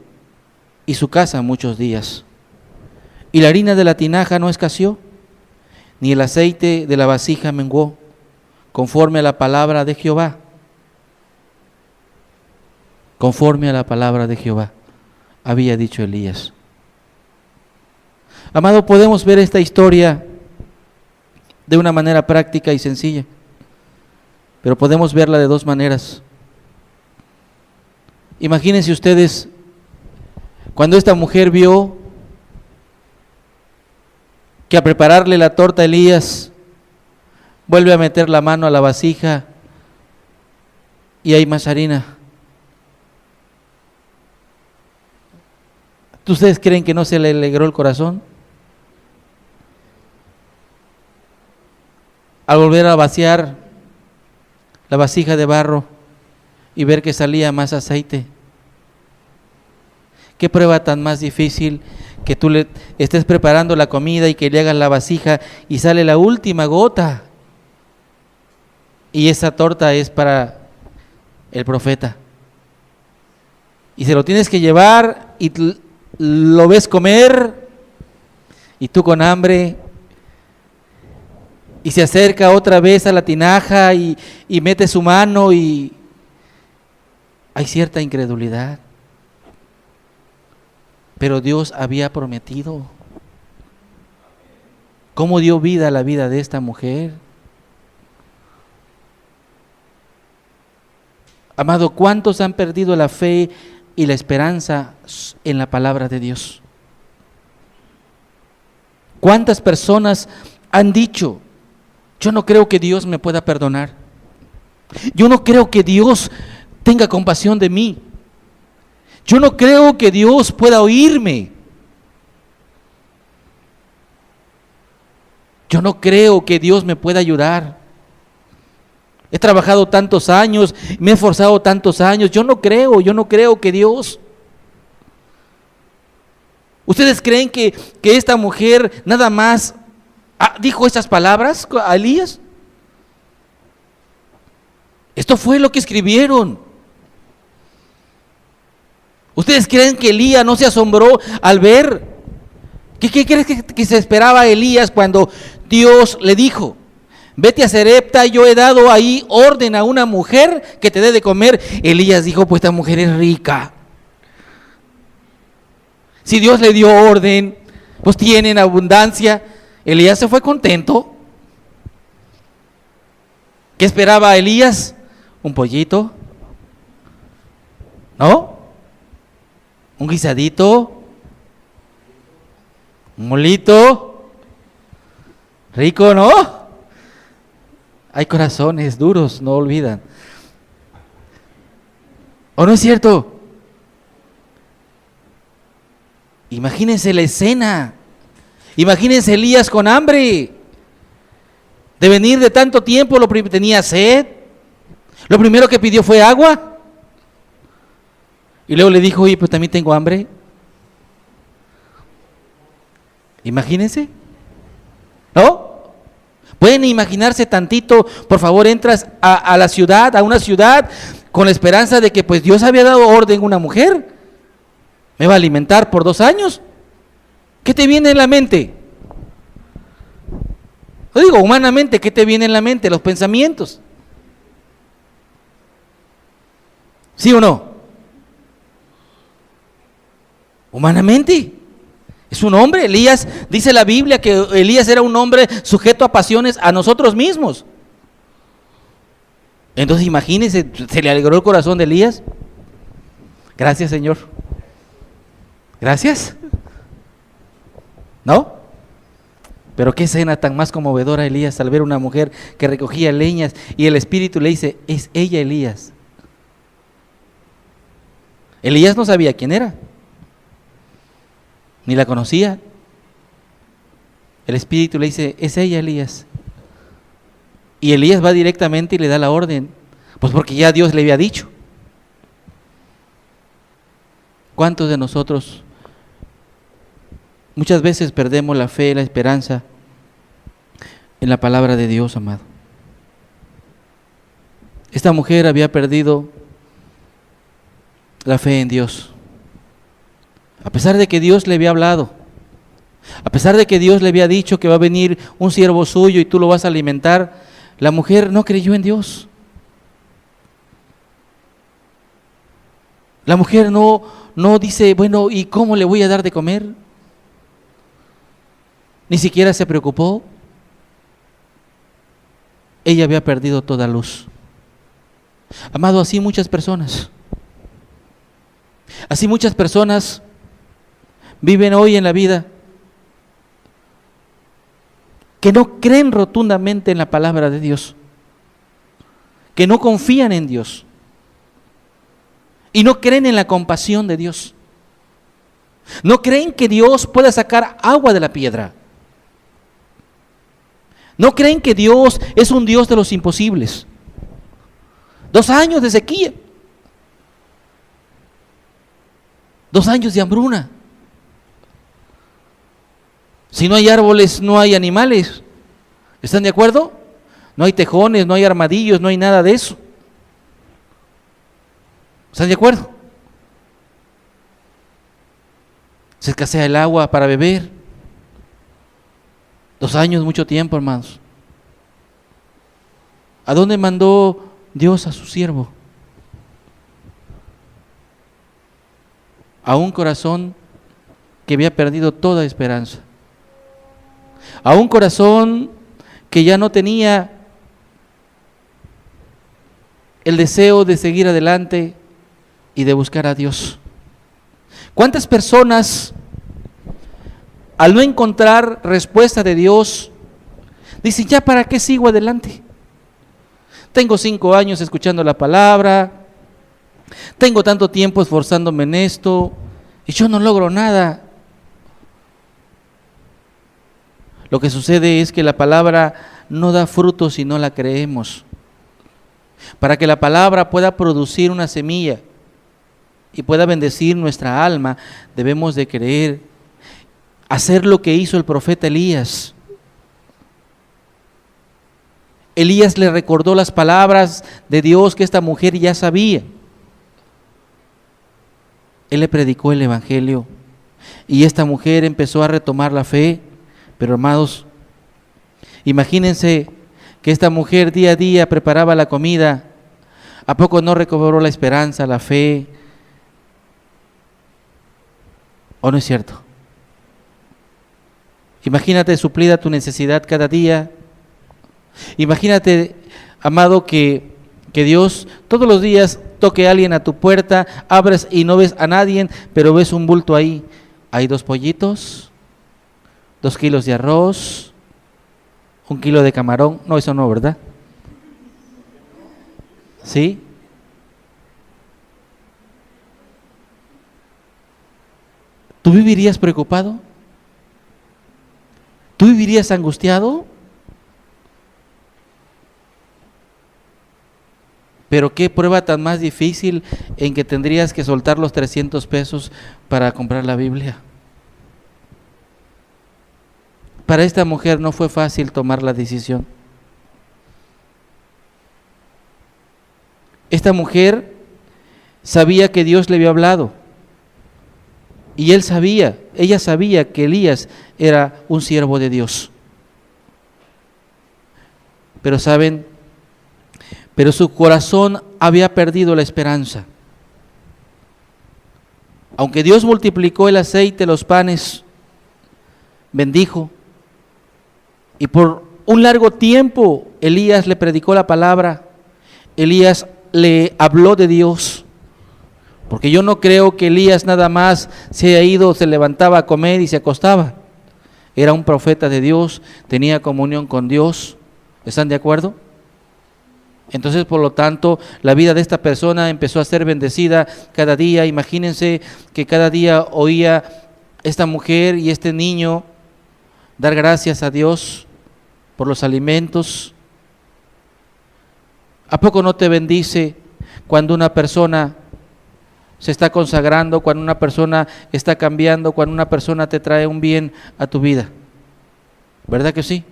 y su casa muchos días. Y la harina de la tinaja no escaseó, ni el aceite de la vasija menguó, conforme a la palabra de Jehová. Conforme a la palabra de Jehová, había dicho Elías. Amado, podemos ver esta historia de una manera práctica y sencilla, pero podemos verla de dos maneras. Imagínense ustedes, cuando esta mujer vio que a prepararle la torta a Elías, vuelve a meter la mano a la vasija y hay más harina. ¿Ustedes creen que no se le alegró el corazón? Al volver a vaciar la vasija de barro y ver que salía más aceite. ¿Qué prueba tan más difícil que tú le estés preparando la comida y que le hagas la vasija y sale la última gota? Y esa torta es para el profeta. Y se lo tienes que llevar y lo ves comer y tú con hambre, y se acerca otra vez a la tinaja y mete su mano y hay cierta incredulidad. Pero Dios había prometido. ¿Cómo dio vida a la vida de esta mujer? Amado, ¿cuántos han perdido la fe y la esperanza en la palabra de Dios? ¿Cuántas personas han dicho, yo no creo que Dios me pueda perdonar? Yo no creo que Dios tenga compasión de mí. Yo no creo que Dios pueda oírme. Yo no creo que Dios me pueda ayudar. He trabajado tantos años, me he esforzado tantos años. Yo no creo que Dios. ¿Ustedes creen que esta mujer nada más dijo estas palabras a Elías? Esto fue lo que escribieron. ¿Ustedes creen que Elías no se asombró al ver? ¿Qué crees que se esperaba Elías cuando Dios le dijo: vete a Sarepta, yo he dado ahí orden a una mujer que te dé de comer? Elías dijo, pues esta mujer es rica. Si Dios le dio orden, pues tienen abundancia. Elías se fue contento. ¿Qué esperaba Elías? ¿Un pollito? ¿No? ¿Un guisadito? ¿Un molito? Rico, ¿no? Hay corazones duros, no olvidan. ¿O no es cierto? Imagínense la escena. Imagínense Elías con hambre. De venir de tanto tiempo, tenía sed. Lo primero que pidió fue agua. Y luego le dijo, oye, pues también tengo hambre. Imagínense, ¿no? Pueden imaginarse tantito, por favor, entras a la ciudad, a una ciudad, con la esperanza de que pues Dios había dado orden a una mujer. Me va a alimentar por 2 años. ¿Qué te viene en la mente? Lo digo humanamente, ¿qué te viene en la mente? Los pensamientos. ¿Sí o no? Humanamente. Es un hombre, Elías, dice la Biblia que Elías era un hombre sujeto a pasiones a nosotros mismos. Entonces imagínense, se le alegró el corazón de Elías. Gracias, Señor. Gracias. ¿No? Pero qué escena tan más conmovedora, Elías, al ver una mujer que recogía leñas y el Espíritu le dice, es ella Elías. Elías no sabía quién era, ni la conocía. El Espíritu le dice, es ella Elías. Y Elías va directamente y le da la orden, pues porque ya Dios le había dicho. ¿Cuántos de nosotros muchas veces perdemos la fe, la esperanza en la palabra de Dios, amado? Esta mujer había perdido la fe en Dios. A pesar de que Dios le había hablado, a pesar de que Dios le había dicho que va a venir un siervo suyo y tú lo vas a alimentar, la mujer no creyó en Dios. La mujer no dice, bueno, ¿y cómo le voy a dar de comer? Ni siquiera se preocupó. Ella había perdido toda luz. Amado, así muchas personas viven hoy en la vida que no creen rotundamente en la palabra de Dios, que no confían en Dios y no creen en la compasión de Dios. No creen que Dios pueda sacar agua de la piedra. No creen que Dios es un Dios de los imposibles. 2 años de sequía, 2 años de hambruna. Si no hay árboles, no hay animales. ¿Están de acuerdo? No hay tejones, no hay armadillos, no hay nada de eso. ¿Están de acuerdo? Se escasea el agua para beber. 2 años, mucho tiempo, hermanos. ¿A dónde mandó Dios a su siervo? A un corazón que había perdido toda esperanza. A un corazón que ya no tenía el deseo de seguir adelante y de buscar a Dios. ¿Cuántas personas, al no encontrar respuesta de Dios, dicen, ya para qué sigo adelante? Tengo 5 años escuchando la palabra, tengo tanto tiempo esforzándome en esto y yo no logro nada. Lo que sucede es que la palabra no da fruto si no la creemos. Para que la palabra pueda producir una semilla y pueda bendecir nuestra alma, debemos de creer, hacer lo que hizo el profeta Elías. Elías le recordó las palabras de Dios que esta mujer ya sabía. Él le predicó el evangelio y esta mujer empezó a retomar la fe. Pero amados, imagínense que esta mujer día a día preparaba la comida. ¿A poco no recobró la esperanza, la fe? ¿O no es cierto? Imagínate suplida tu necesidad cada día. Imagínate, amado, que Dios todos los días toque a alguien a tu puerta, abres y no ves a nadie, pero ves un bulto ahí. Hay 2 pollitos, 2 kilos de arroz, 1 kilo de camarón. No, eso no, ¿verdad? ¿Sí? ¿Tú vivirías preocupado? ¿Tú vivirías angustiado? Pero qué prueba tan más difícil en que tendrías que soltar los 300 pesos para comprar la Biblia. Para esta mujer no fue fácil tomar la decisión. Esta mujer sabía que Dios le había hablado. Y ella sabía que Elías era un siervo de Dios. Pero saben, pero su corazón había perdido la esperanza. Aunque Dios multiplicó el aceite, los panes, bendijo, y por un largo tiempo Elías le predicó la palabra, Elías le habló de Dios. Porque yo no creo que Elías nada más se haya ido, se levantaba a comer y se acostaba. Era un profeta de Dios, tenía comunión con Dios. ¿Están de acuerdo? Entonces, por lo tanto, la vida de esta persona empezó a ser bendecida cada día. Imagínense que cada día oía esta mujer y este niño dar gracias a Dios por los alimentos. ¿A poco no te bendice cuando una persona se está consagrando, cuando una persona está cambiando, cuando una persona te trae un bien a tu vida? ¿Verdad que sí?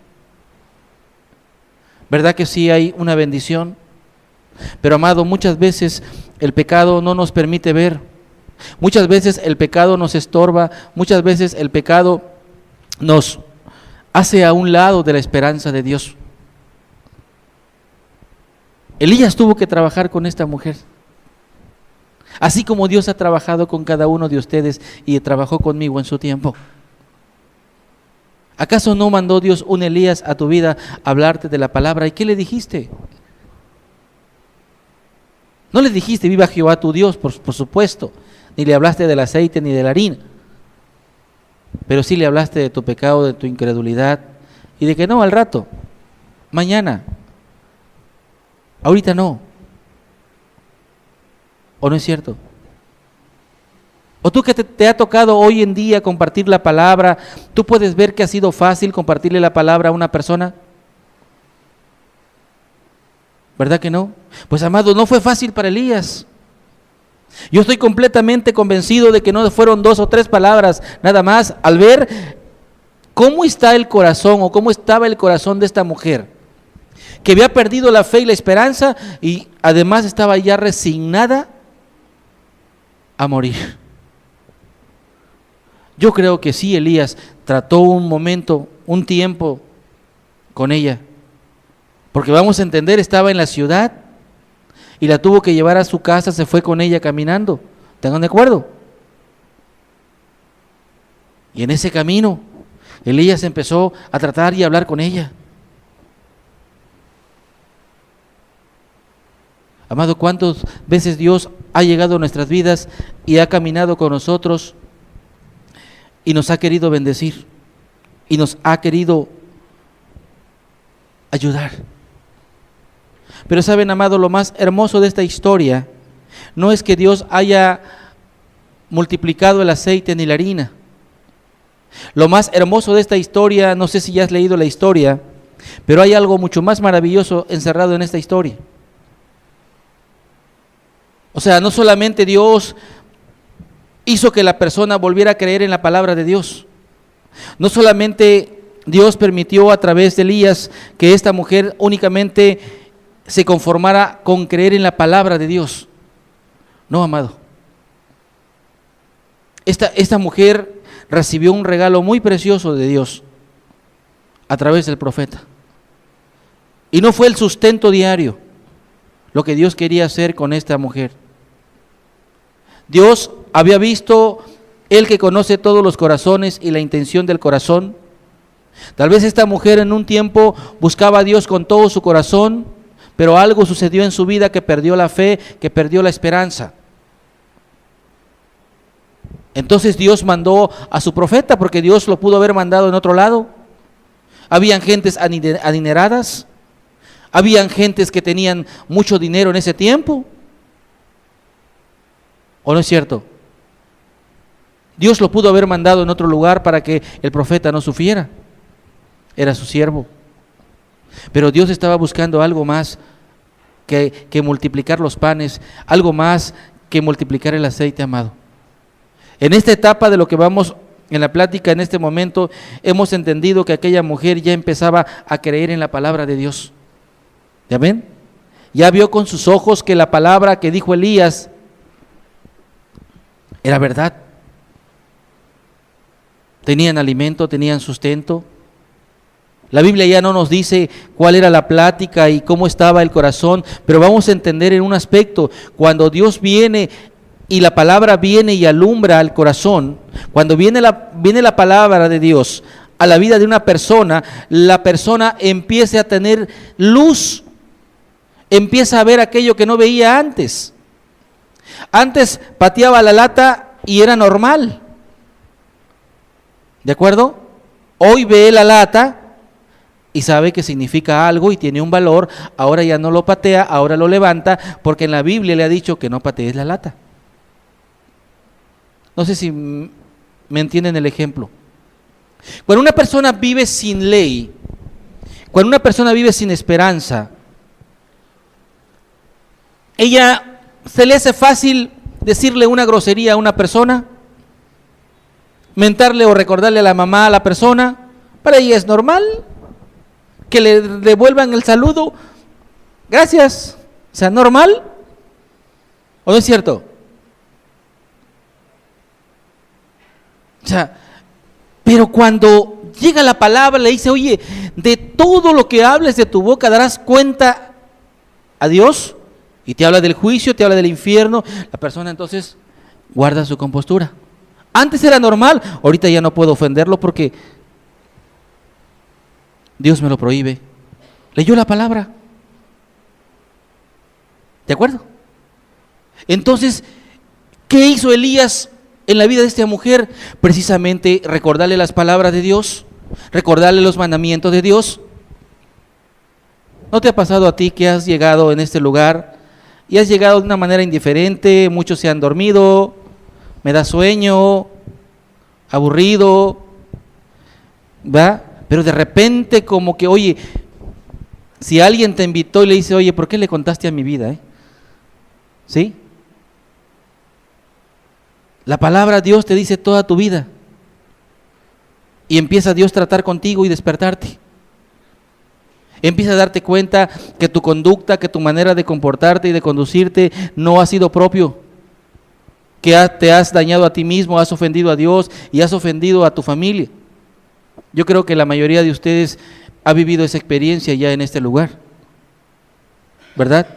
¿Verdad que sí hay una bendición? Pero amado, muchas veces el pecado no nos permite ver. Muchas veces el pecado nos estorba. Muchas veces el pecado nos hace a un lado de la esperanza de Dios. Elías tuvo que trabajar con esta mujer. Así como Dios ha trabajado con cada uno de ustedes y trabajó conmigo en su tiempo. ¿Acaso no mandó Dios un Elías a tu vida a hablarte de la palabra? ¿Y qué le dijiste? No le dijiste viva Jehová tu Dios, por supuesto. Ni le hablaste del aceite ni de la harina. Pero sí le hablaste de tu pecado, de tu incredulidad. Y de que no, al rato, mañana, ahorita no. ¿O no es cierto? ¿O tú que te ha tocado hoy en día compartir la palabra, tú puedes ver que ha sido fácil compartirle la palabra a una persona? ¿Verdad que no? Pues amado, no fue fácil para Elías. Yo estoy completamente convencido de que no fueron 2 o 3 palabras nada más al ver cómo está el corazón o cómo estaba el corazón de esta mujer, que había perdido la fe y la esperanza y además estaba ya resignada a morir. Yo creo que sí, Elías trató un momento, un tiempo con ella, porque vamos a entender, estaba en la ciudad y la tuvo que llevar a su casa, se fue con ella caminando. ¿Están de acuerdo? Y en ese camino, Elías empezó a tratar y a hablar con ella. Amado, ¿cuántas veces Dios ha llegado a nuestras vidas y ha caminado con nosotros y nos ha querido bendecir y nos ha querido ayudar? Pero saben, amado, lo más hermoso de esta historia no es que Dios haya multiplicado el aceite ni la harina. Lo más hermoso de esta historia, no sé si ya has leído la historia, pero hay algo mucho más maravilloso encerrado en esta historia. O sea, no solamente Dios hizo que la persona volviera a creer en la palabra de Dios. No solamente Dios permitió a través de Elías que esta mujer únicamente se conformara con creer en la palabra de Dios. No, amado. Esta mujer recibió un regalo muy precioso de Dios a través del profeta. Y no fue el sustento diario lo que Dios quería hacer con esta mujer. Dios había visto, Él que conoce todos los corazones y la intención del corazón. Tal vez esta mujer en un tiempo buscaba a Dios con todo su corazón, pero algo sucedió en su vida que perdió la fe, que perdió la esperanza. Entonces Dios mandó a su profeta, porque Dios lo pudo haber mandado en otro lado. Habían gentes adineradas, habían gentes que tenían mucho dinero en ese tiempo. ¿O no es cierto? Dios lo pudo haber mandado en otro lugar para que el profeta no sufriera. Era su siervo. Pero Dios estaba buscando algo más que multiplicar los panes, algo más que multiplicar el aceite, amado. En esta etapa de lo que vamos en la plática en este momento, hemos entendido que aquella mujer ya empezaba a creer en la palabra de Dios. ¿Ya ven? Ya vio con sus ojos que la palabra que dijo Elías era verdad. Tenían alimento, tenían sustento. La Biblia ya no nos dice cuál era la plática y cómo estaba el corazón, pero vamos a entender en un aspecto, cuando Dios viene y la palabra viene y alumbra al corazón, cuando viene la palabra de Dios a la vida de una persona, la persona empieza a tener luz, empieza a ver aquello que no veía antes. Antes pateaba la lata y era normal, ¿de acuerdo? Hoy ve la lata y sabe que significa algo y tiene un valor. Ahora ya no lo patea, ahora lo levanta, porque en la Biblia le ha dicho que no patees la lata. No sé si me entienden el ejemplo. Cuando una persona vive sin ley, cuando una persona vive sin esperanza, ella se le hace fácil decirle una grosería a una persona, mentarle o recordarle a la mamá a la persona. Para ella es normal que le devuelvan el saludo, gracias, o sea, normal, ¿o no es cierto? O sea, pero cuando llega la palabra le dice, oye, de todo lo que hables de tu boca darás cuenta a Dios, y te habla del juicio, te habla del infierno, la persona entonces guarda su compostura. Antes era normal, ahorita ya no puedo ofenderlo porque Dios me lo prohíbe. Leyó la palabra. ¿De acuerdo? Entonces, ¿qué hizo Elías en la vida de esta mujer? Precisamente recordarle las palabras de Dios, recordarle los mandamientos de Dios. ¿No te ha pasado a ti que has llegado en este lugar y has llegado de una manera indiferente? Muchos se han dormido, me da sueño, aburrido, ¿va? Pero de repente como que, oye, si alguien te invitó y le dice, oye, ¿por qué le contaste a mi vida? ¿Sí? La palabra de Dios te dice toda tu vida. Y empieza Dios a tratar contigo y despertarte. Empieza a darte cuenta que tu conducta, que tu manera de comportarte y de conducirte no ha sido propio. Que te has dañado a ti mismo, has ofendido a Dios y has ofendido a tu familia. Yo creo que la mayoría de ustedes ha vivido esa experiencia ya en este lugar, ¿verdad?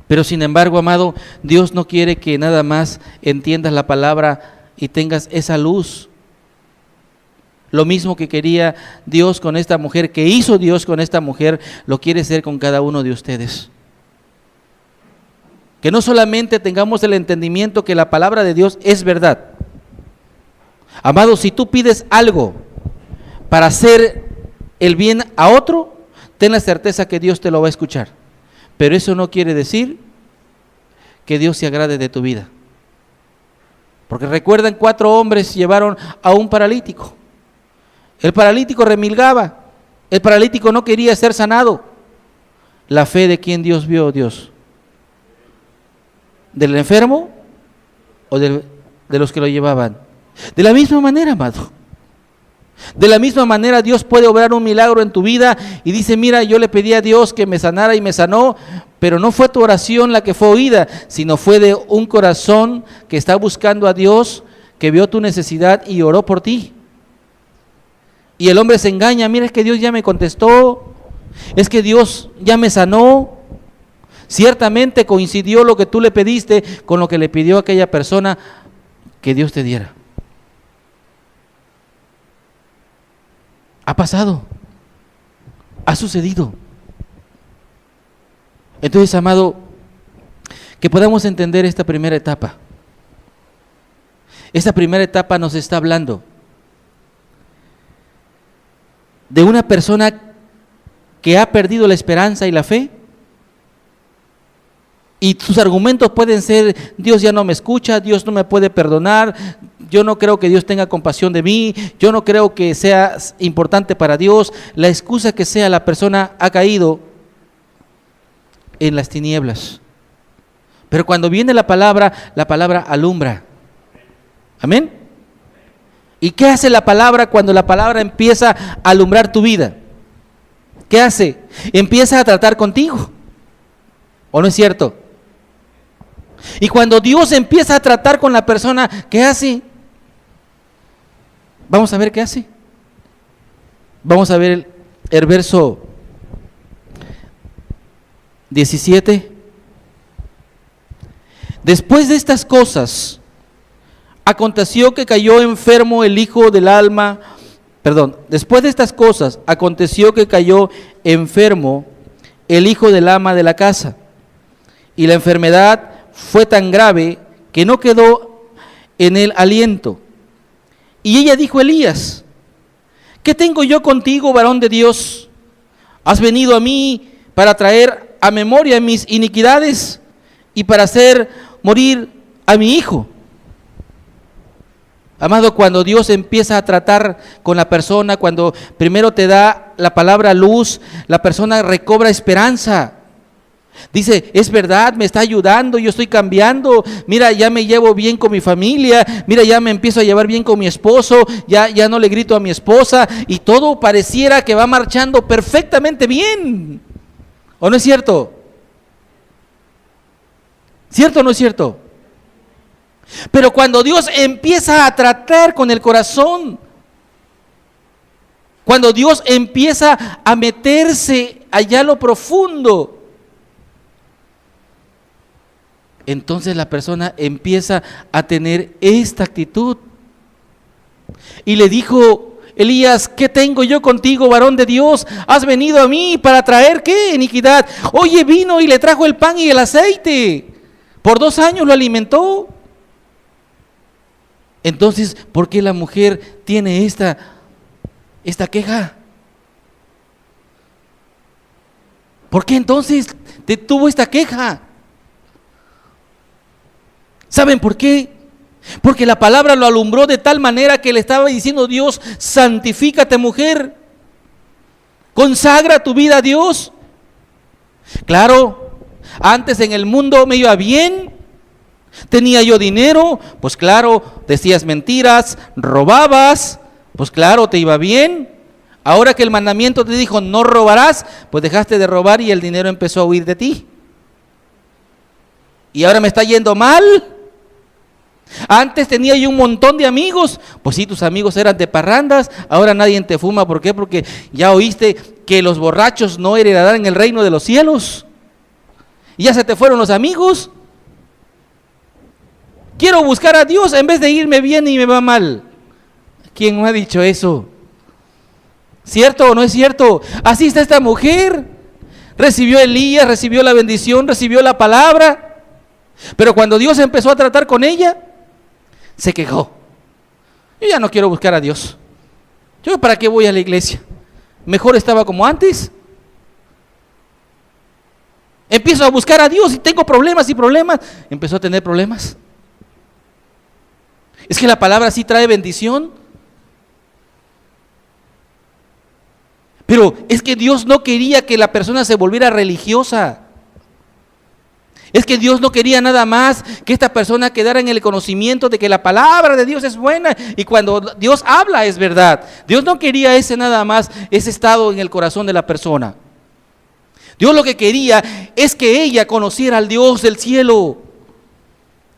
Pero sin embargo, amado, Dios no quiere que nada más entiendas la palabra y tengas esa luz. Lo mismo que quería Dios con esta mujer, que hizo Dios con esta mujer, lo quiere hacer con cada uno de ustedes. Que no solamente tengamos el entendimiento que la palabra de Dios es verdad. Amado, si tú pides algo para hacer el bien a otro, ten la certeza que Dios te lo va a escuchar. Pero eso no quiere decir que Dios se agrade de tu vida. Porque recuerdan, 4 hombres llevaron a un paralítico. El paralítico remilgaba. El paralítico no quería ser sanado. La fe de quien Dios vio, Dios. ¿Del enfermo o de los que lo llevaban? De la misma manera, amado. De la misma manera Dios puede obrar un milagro en tu vida y dice, mira, yo le pedí a Dios que me sanara y me sanó, pero no fue tu oración la que fue oída, sino fue de un corazón que está buscando a Dios, que vio tu necesidad y oró por ti. Y el hombre se engaña, mira, es que Dios ya me contestó, es que Dios ya me sanó. Ciertamente coincidió lo que tú le pediste con lo que le pidió aquella persona que Dios te diera. Ha pasado, ha sucedido. Entonces, amado, que podamos entender esta primera etapa. Esta primera etapa nos está hablando de una persona que ha perdido la esperanza y la fe. Y sus argumentos pueden ser, Dios ya no me escucha, Dios no me puede perdonar, yo no creo que Dios tenga compasión de mí, yo no creo que sea importante para Dios. La excusa que sea, la persona ha caído en las tinieblas. Pero cuando viene la palabra alumbra. Amén. ¿Y qué hace la palabra cuando la palabra empieza a alumbrar tu vida? ¿Qué hace? Empieza a tratar contigo. ¿O no es cierto? Y cuando Dios empieza a tratar con la persona, ¿qué hace? Vamos a ver qué hace. Vamos a ver el verso 17. Después de estas cosas, aconteció que cayó enfermo el hijo del alma. Después de estas cosas, aconteció que cayó enfermo el hijo del ama de la casa. Y la enfermedad fue tan grave que no quedó en él aliento. Y ella dijo a Elías: ¿qué tengo yo contigo, varón de Dios? ¿Has venido a mí para traer a memoria mis iniquidades y para hacer morir a mi hijo? Amado, cuando Dios empieza a tratar con la persona, cuando primero te da la palabra luz, la persona recobra esperanza. Dice, es verdad, me está ayudando, yo estoy cambiando, mira, ya me llevo bien con mi familia, mira, ya me empiezo a llevar bien con mi esposo, ya no le grito a mi esposa, y todo pareciera que va marchando perfectamente bien. ¿O no es cierto? ¿Cierto o no es cierto? Pero cuando Dios empieza a tratar con el corazón, cuando Dios empieza a meterse allá a lo profundo, entonces la persona empieza a tener esta actitud. Y le dijo Elías: ¿qué tengo yo contigo, varón de Dios? ¿Has venido a mí para traer qué? Iniquidad. Oye, vino y le trajo el pan y el aceite. Por 2 años lo alimentó. Entonces, ¿por qué la mujer tiene esta queja? ¿Por qué entonces tuvo esta queja? ¿Saben por qué? Porque la palabra lo alumbró de tal manera que le estaba diciendo Dios: santifícate, mujer, consagra tu vida a Dios. Claro, antes en el mundo me iba bien, tenía yo dinero, pues claro, decías mentiras, robabas, pues claro, te iba bien. Ahora que el mandamiento te dijo no robarás, pues dejaste de robar y el dinero empezó a huir de ti. Y ahora me está yendo mal. Antes tenía yo un montón de amigos, pues sí, tus amigos eran de parrandas, ahora nadie te fuma. ¿Por qué? Porque ya oíste que los borrachos no heredarán el reino de los cielos. Y ya se te fueron los amigos. Quiero buscar a Dios en vez de irme bien y me va mal. ¿Quién me ha dicho eso? ¿Cierto o no es cierto? Así está esta mujer. Recibió a Elías, recibió la bendición, recibió la palabra. Pero cuando Dios empezó a tratar con ella, se quejó. Yo ya no quiero buscar a Dios. ¿Yo para qué voy a la iglesia? Mejor estaba como antes. Empiezo a buscar a Dios y tengo problemas y problemas. Empezó a tener problemas. Es que la palabra sí trae bendición. Pero es que Dios no quería que la persona se volviera religiosa. Es que Dios no quería nada más que esta persona quedara en el conocimiento de que la palabra de Dios es buena y cuando Dios habla es verdad. Dios no quería nada más ese estado en el corazón de la persona. Dios lo que quería es que ella conociera al Dios del cielo.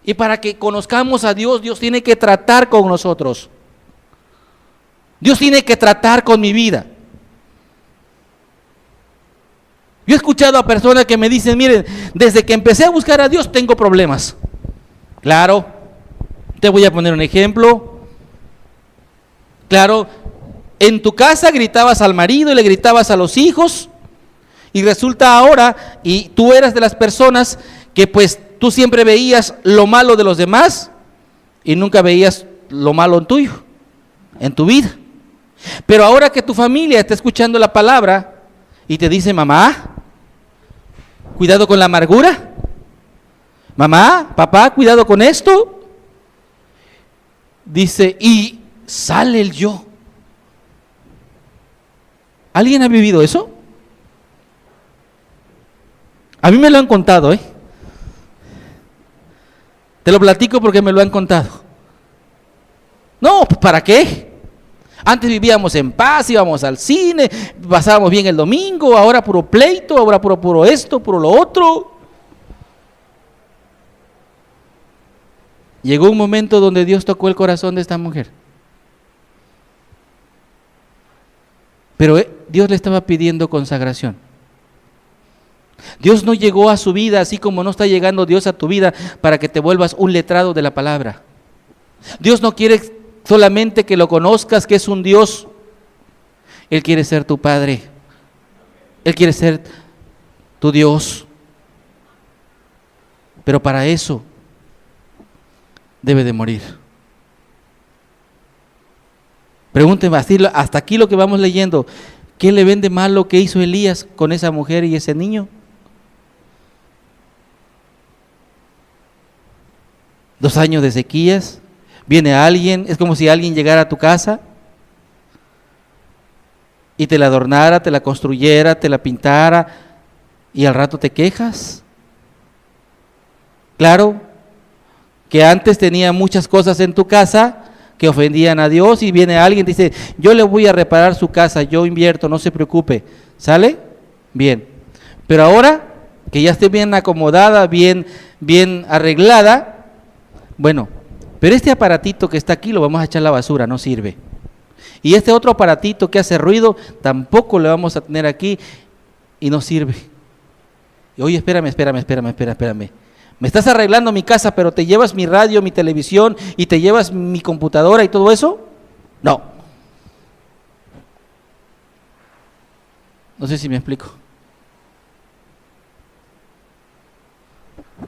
Y para que conozcamos a Dios, Dios tiene que tratar con nosotros. Dios tiene que tratar con mi vida. Yo he escuchado a personas que me dicen: miren, desde que empecé a buscar a Dios tengo problemas. Claro, te voy a poner un ejemplo. Claro, en tu casa gritabas al marido y le gritabas a los hijos, y resulta ahora, y tú eras de las personas que pues tú siempre veías lo malo de los demás y nunca veías lo malo en tuyo, en tu vida. Pero ahora que tu familia está escuchando la palabra y te dice: mamá, cuidado con la amargura. Mamá, papá, cuidado con esto. Dice, y sale el yo. ¿Alguien ha vivido eso? A mí me lo han contado, ¿eh? Te lo platico porque me lo han contado. No, pues ¿para qué? Antes vivíamos en paz, íbamos al cine, pasábamos bien el domingo, ahora puro pleito, ahora puro esto, puro lo otro. Llegó un momento donde Dios tocó el corazón de esta mujer. Pero Dios le estaba pidiendo consagración. Dios no llegó a su vida así como no está llegando Dios a tu vida para que te vuelvas un letrado de la palabra. Dios no quiere solamente que lo conozcas, que es un Dios. Él quiere ser tu Padre. Él quiere ser tu Dios. Pero para eso debe de morir. Pregúnteme, hasta aquí lo que vamos leyendo, ¿qué le ven de malo que hizo Elías con esa mujer y ese niño? 2 años de sequías, viene alguien, es como si alguien llegara a tu casa y te la adornara, te la construyera, te la pintara y al rato te quejas. Claro, que antes tenía muchas cosas en tu casa que ofendían a Dios y viene alguien y dice, yo le voy a reparar su casa, yo invierto, no se preocupe, ¿sale? Bien, pero ahora que ya esté bien acomodada, bien arreglada, bueno, pero este aparatito que está aquí lo vamos a echar a la basura, no sirve. Y este otro aparatito que hace ruido, tampoco lo vamos a tener aquí y no sirve. Y, oye, espérame. Me estás arreglando mi casa, pero te llevas mi radio, mi televisión y te llevas mi computadora y todo eso. No. No sé si me explico.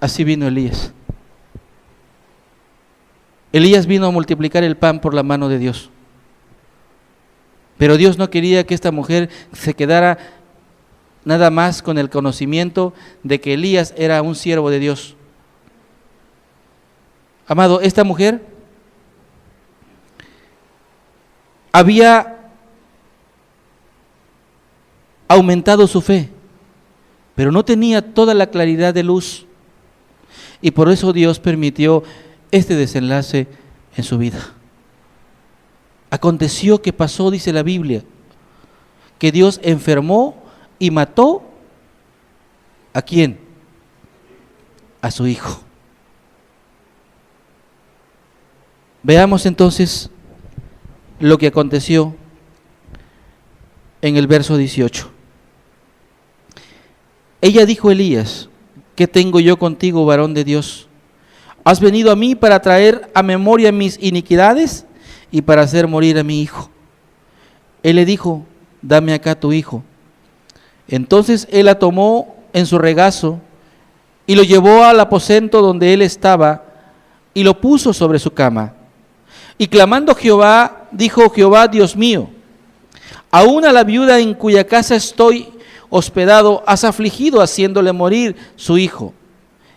Así vino Elías. Elías vino a multiplicar el pan por la mano de Dios. Pero Dios no quería que esta mujer se quedara nada más con el conocimiento de que Elías era un siervo de Dios. Amado, esta mujer había aumentado su fe, pero no tenía toda la claridad de luz. Y por eso Dios permitió este desenlace en su vida. Aconteció que pasó, dice la Biblia, que Dios enfermó y mató ¿a quién? A su hijo. Veamos entonces lo que aconteció en el verso 18. Ella dijo a Elías, ¿qué tengo yo contigo, varón de Dios? ¿Has venido a mí para traer a memoria mis iniquidades y para hacer morir a mi hijo? Él le dijo, dame acá tu hijo. Entonces él la tomó en su regazo y lo llevó al aposento donde él estaba y lo puso sobre su cama. Y clamando Jehová, dijo Jehová, Dios mío, aún a la viuda en cuya casa estoy hospedado, has afligido haciéndole morir su hijo.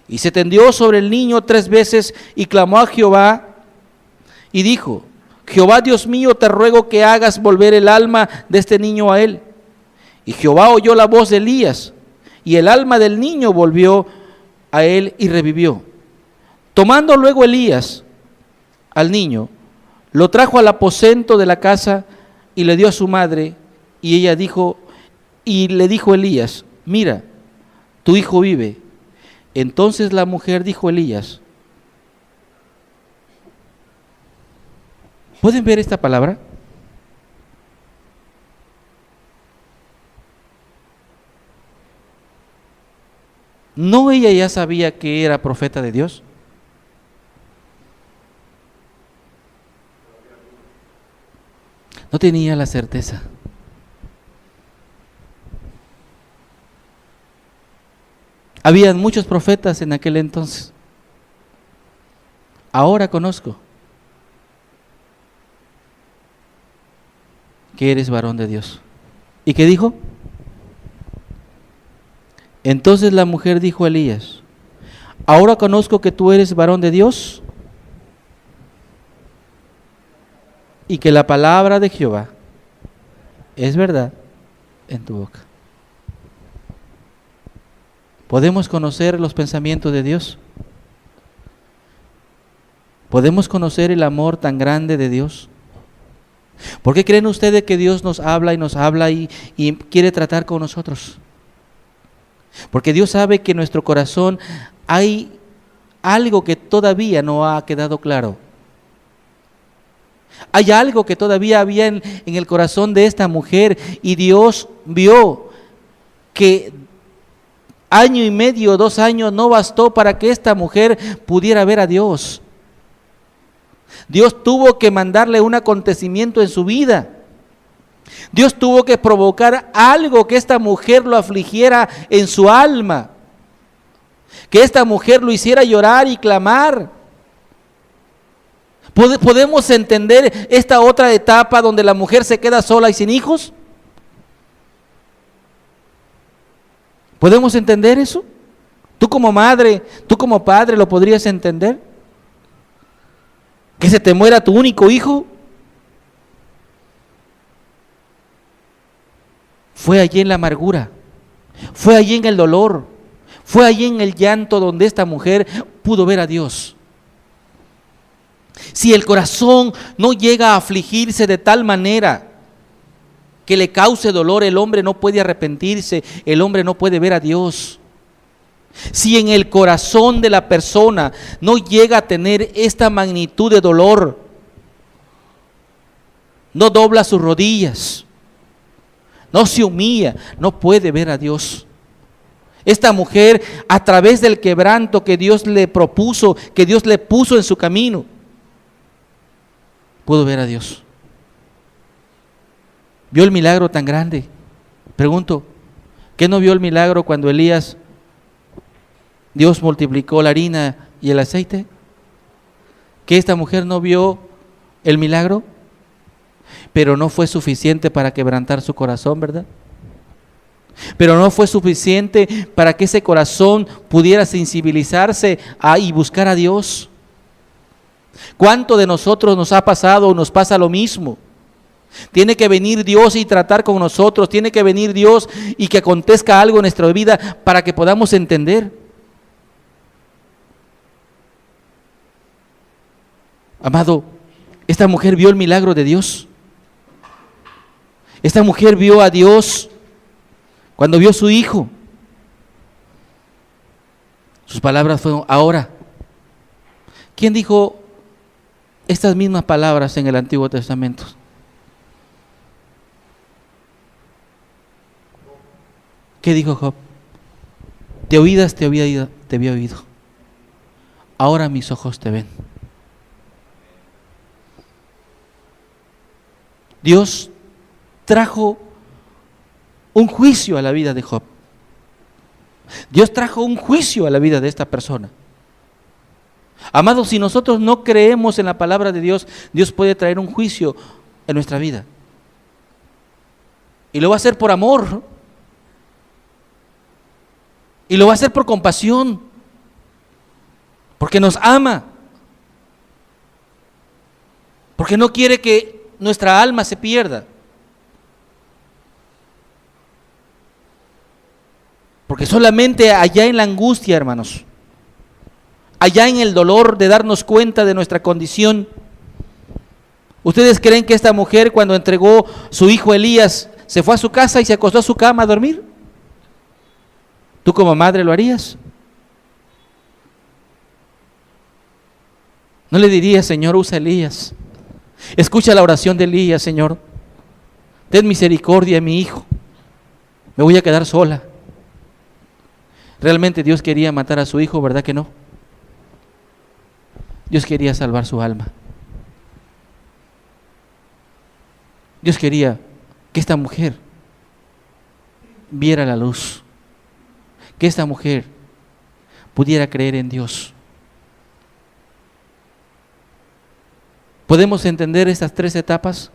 Y se tendió sobre el niño 3 veces y clamó a Jehová y dijo, Jehová Dios mío, te ruego que hagas volver el alma de este niño a él. Y Jehová oyó la voz de Elías y el alma del niño volvió a él y revivió. Tomando luego Elías al niño, lo trajo al aposento de la casa y le dio a su madre y ella dijo, y le dijo Elías, mira, tu hijo vive. Entonces la mujer dijo a Elías, ¿pueden ver esta palabra? ¿No ella ya sabía que era profeta de Dios? No tenía la certeza. Habían muchos profetas en aquel entonces. Ahora conozco que eres varón de Dios. ¿Y qué dijo? Entonces la mujer dijo a Elías, ahora conozco que tú eres varón de Dios y que la palabra de Jehová es verdad en tu boca. ¿Podemos conocer los pensamientos de Dios? ¿Podemos conocer el amor tan grande de Dios? ¿Por qué creen ustedes que Dios nos habla y quiere tratar con nosotros? Porque Dios sabe que en nuestro corazón hay algo que todavía no ha quedado claro. Hay algo que todavía había en el corazón de esta mujer, y Dios vio que 1.5 años, 2 años no bastó para que esta mujer pudiera ver a Dios. Dios tuvo que mandarle un acontecimiento en su vida. Dios tuvo que provocar algo que esta mujer lo afligiera en su alma, que esta mujer lo hiciera llorar y clamar. ¿Podemos entender esta otra etapa donde la mujer se queda sola y sin hijos? ¿Podemos entender eso? Tú como madre, tú como padre, ¿lo podrías entender? ¿Que se te muera tu único hijo? Fue allí en la amargura, fue allí en el dolor, fue allí en el llanto donde esta mujer pudo ver a Dios. Si el corazón no llega a afligirse de tal manera que le cause dolor, el hombre no puede arrepentirse, el hombre no puede ver a Dios. Si en el corazón de la persona no llega a tener esta magnitud de dolor, no dobla sus rodillas, no se humilla, no puede ver a Dios. Esta mujer, a través del quebranto que Dios le propuso, que Dios le puso en su camino, pudo ver a Dios. ¿Vio el milagro tan grande? Pregunto, ¿qué no vio el milagro cuando Elías, Dios multiplicó la harina y el aceite? ¿Que esta mujer no vio el milagro? Pero no fue suficiente para quebrantar su corazón, ¿verdad? Pero no fue suficiente para que ese corazón pudiera sensibilizarse y buscar a Dios. ¿Cuánto de nosotros nos ha pasado o nos pasa lo mismo? Tiene que venir Dios y tratar con nosotros, tiene que venir Dios y que acontezca algo en nuestra vida para que podamos entender. Amado, esta mujer vio el milagro de Dios. Esta mujer vio a Dios cuando vio a su hijo. Sus palabras fueron: ahora. ¿Quién dijo estas mismas palabras en el Antiguo Testamento? ¿Qué dijo Job? De oídas te había oído. Ahora mis ojos te ven. Dios trajo un juicio a la vida de Job. Dios trajo un juicio a la vida de esta persona. Amados, si nosotros no creemos en la palabra de Dios, Dios puede traer un juicio en nuestra vida. Y lo va a hacer por amor. Y lo va a hacer por compasión. Porque nos ama. Porque no quiere que nuestra alma se pierda. Porque solamente allá en la angustia, hermanos, allá en el dolor de darnos cuenta de nuestra condición. ¿Ustedes creen que esta mujer, cuando entregó su hijo Elías, se fue a su casa y se acostó a su cama a dormir? ¿Tú como madre lo harías? ¿No le dirías: Señor, usa a Elías? Escucha la oración de Elías: Señor, ten misericordia de mi hijo, me voy a quedar sola. Realmente Dios quería matar a su hijo, ¿verdad que no? Dios quería salvar su alma. Dios quería que esta mujer viera la luz, que esta mujer pudiera creer en Dios. ¿Podemos entender estas 3 etapas?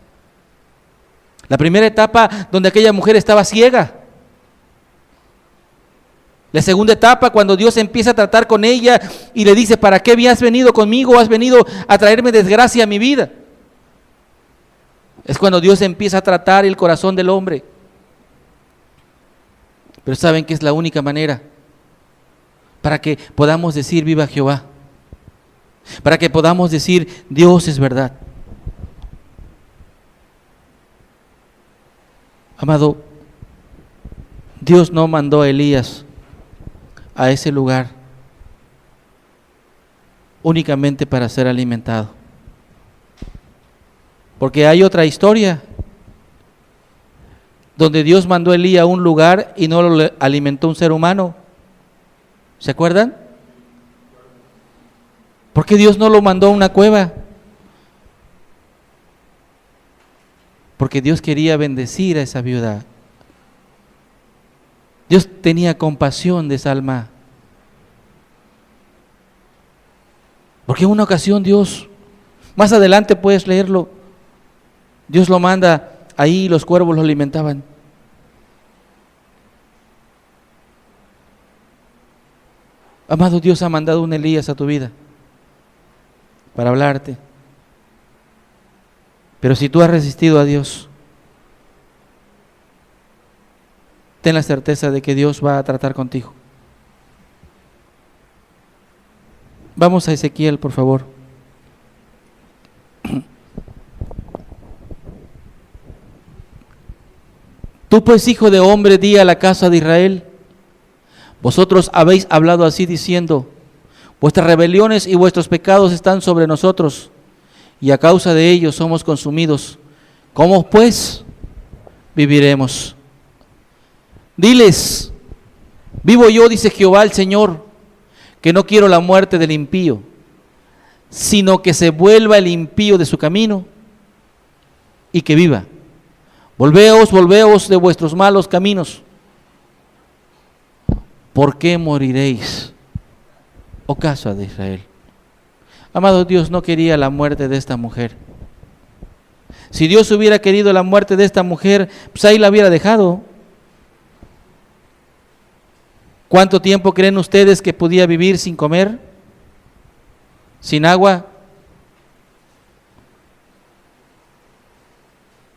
La primera etapa, donde aquella mujer estaba ciega. La segunda etapa, cuando Dios empieza a tratar con ella y le dice: ¿para qué has venido conmigo? ¿Has venido a traerme desgracia a mi vida? Es cuando Dios empieza a tratar el corazón del hombre. Pero ¿saben qué es la única manera para que podamos decir viva Jehová, para que podamos decir Dios es verdad. Amado, Dios no mandó a Elías a ese lugar únicamente para ser alimentado, porque hay otra historia donde Dios mandó a Elías a un lugar y no lo alimentó un ser humano. ¿Se acuerdan? ¿Por qué Dios no lo mandó a una cueva? Porque Dios quería bendecir a esa viuda. Dios tenía compasión de esa alma. Porque en una ocasión Dios, más adelante puedes leerlo, Dios lo manda ahí y los cuervos lo alimentaban. Amado, Dios ha mandado un Elías a tu vida para hablarte. Pero si tú has resistido a Dios, ten la certeza de que Dios va a tratar contigo. Vamos a Ezequiel, por favor. Tú pues, hijo de hombre, di a la casa de Israel: vosotros habéis hablado así diciendo, vuestras rebeliones y vuestros pecados están sobre nosotros, y a causa de ellos somos consumidos. ¿Cómo pues viviremos? Diles: vivo yo, dice Jehová el Señor, que no quiero la muerte del impío, sino que se vuelva el impío de su camino y que viva. Volveos de vuestros malos caminos. ¿Por qué moriréis, oh casa de Israel? Amado, Dios no quería la muerte de esta mujer. Si Dios hubiera querido la muerte de esta mujer, pues ahí la hubiera dejado. ¿Cuánto tiempo creen ustedes que podía vivir sin comer? ¿Sin agua?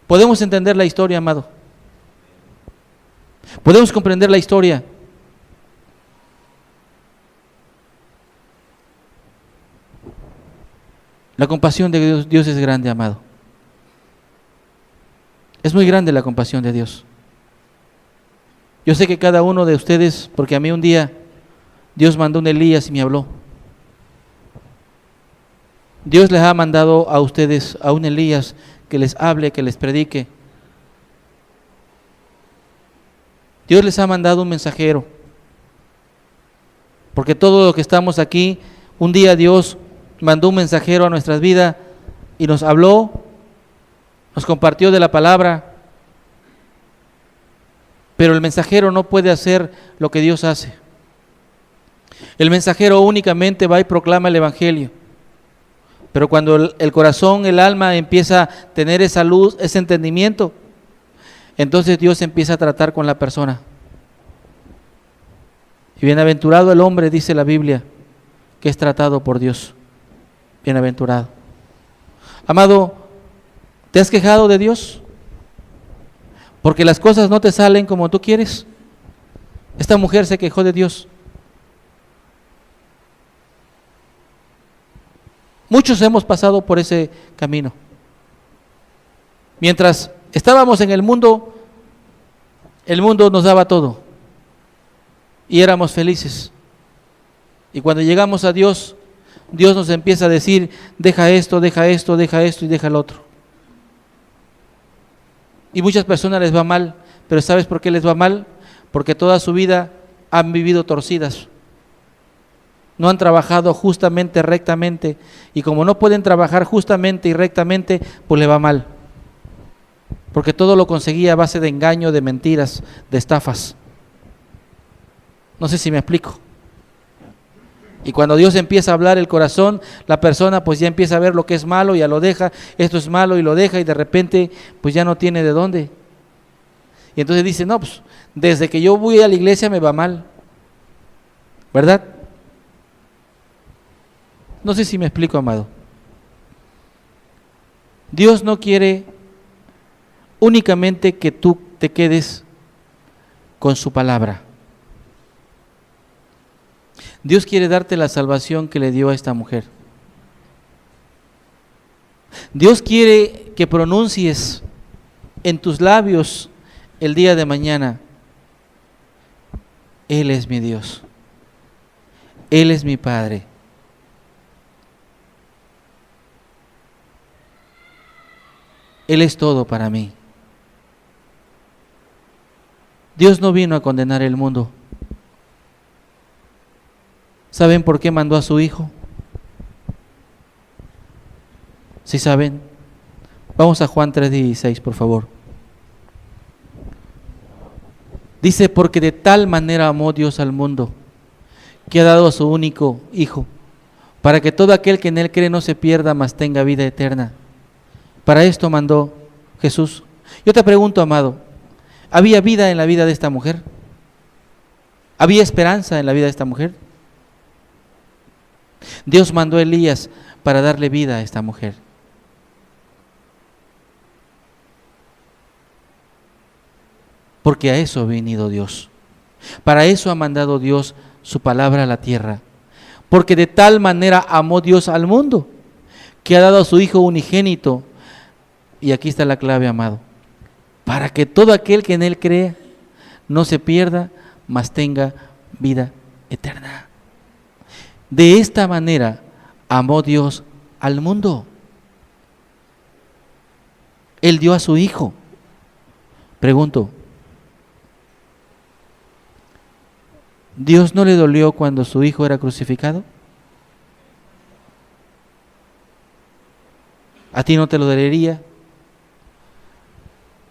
Podemos entender la historia, amado. Podemos comprender la historia. La compasión de Dios es grande, amado. Es muy grande la compasión de Dios. Yo sé que cada uno de ustedes, porque a mí un día Dios mandó un Elías y me habló. Dios les ha mandado a ustedes a un Elías que les hable, que les predique. Dios les ha mandado un mensajero. Porque todo lo que estamos aquí, un día Dios mandó un mensajero a nuestras vidas y nos habló, nos compartió de la palabra. Pero el mensajero no puede hacer lo que Dios hace. El mensajero únicamente va y proclama el evangelio. Pero cuando el corazón, el alma empieza a tener esa luz, ese entendimiento, entonces Dios empieza a tratar con la persona. Y bienaventurado el hombre, dice la Biblia, que es tratado por Dios. Bienaventurado. Amado, ¿te has quejado de Dios? Porque las cosas no te salen como tú quieres. Esta mujer se quejó de Dios. Muchos hemos pasado por ese camino. Mientras estábamos en el mundo nos daba todo. Y éramos felices. Y cuando llegamos a Dios, Dios nos empieza a decir, deja esto, deja esto, deja esto y deja el otro. Y muchas personas les va mal, pero ¿sabes por qué les va mal? Porque toda su vida han vivido torcidas. No han trabajado justamente, rectamente. Y como no pueden trabajar justamente y rectamente, pues le va mal. Porque todo lo conseguía a base de engaño, de mentiras, de estafas. No sé si me explico. Y cuando Dios empieza a hablar el corazón, la persona pues ya empieza a ver lo que es malo, ya lo deja, esto es malo y lo deja, y de repente pues ya no tiene de dónde. Y entonces dice, no, pues desde que yo voy a la iglesia me va mal. ¿Verdad? No sé si me explico, amado. Dios no quiere únicamente que tú te quedes con su palabra. Dios quiere darte la salvación que le dio a esta mujer. Dios quiere que pronuncies en tus labios el día de mañana: Él es mi Dios, Él es mi Padre. Él es todo para mí. Dios no vino a condenar el mundo. ¿Saben por qué mandó a su Hijo? ¿Sí saben? Vamos a Juan 3:16, por favor. Dice: porque de tal manera amó Dios al mundo, que ha dado a su único Hijo, para que todo aquel que en Él cree no se pierda, mas tenga vida eterna. Para esto mandó Jesús. Yo te pregunto, amado, ¿había vida en la vida de esta mujer? ¿Había esperanza en la vida de esta mujer? Dios mandó a Elías para darle vida a esta mujer. Porque a eso ha venido Dios. Para eso ha mandado Dios su palabra a la tierra. Porque de tal manera amó Dios al mundo, que ha dado a su Hijo unigénito. Y aquí está la clave, amado: para que todo aquel que en Él crea no se pierda, mas tenga vida eterna. De esta manera amó Dios al mundo. Él dio a su Hijo. Pregunto, ¿Dios no le dolió cuando su Hijo era crucificado? ¿A ti no te lo dolería?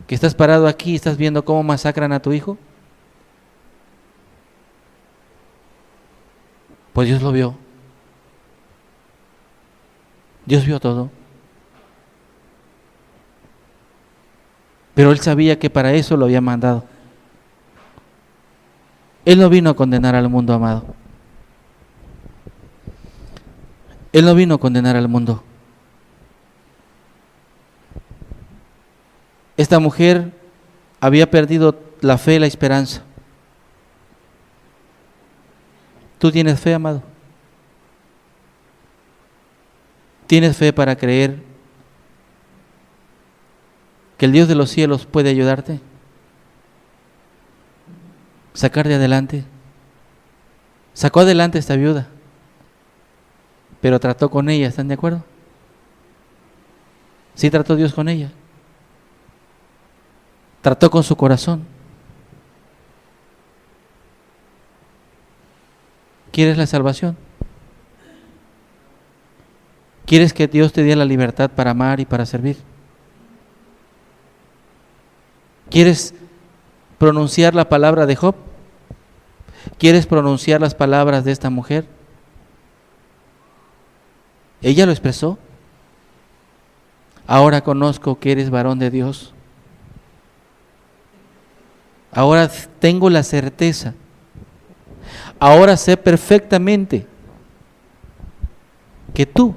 ¿Que estás parado aquí y estás viendo cómo masacran a tu Hijo? Pues Dios lo vio. Dios vio todo. Pero Él sabía que para eso lo había mandado. Él no vino a condenar al mundo, amado. Él no vino a condenar al mundo. Esta mujer había perdido la fe y la esperanza. ¿Tú tienes fe, amado? ¿Tienes fe para creer que el Dios de los cielos puede ayudarte? Sacar de adelante. Sacó adelante esta viuda, pero trató con ella, ¿están de acuerdo? Sí trató Dios con ella. Trató con su corazón. ¿Quieres la salvación? ¿Quieres que Dios te dé la libertad para amar y para servir? ¿Quieres pronunciar la palabra de Job? ¿Quieres pronunciar las palabras de esta mujer? Ella lo expresó. Ahora conozco que eres varón de Dios. Ahora tengo la certeza. Ahora sé perfectamente que tú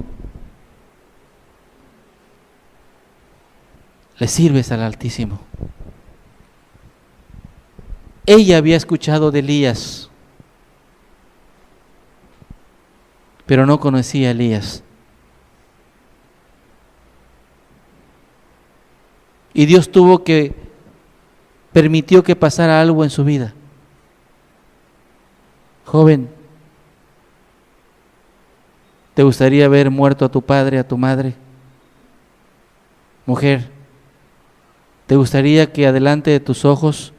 le sirves al Altísimo. Ella había escuchado de Elías, pero no conocía a Elías. Y Dios permitió que pasara algo en su vida. Joven, ¿te gustaría ver muerto a tu padre, a tu madre? Mujer, ¿te gustaría que adelante de tus ojos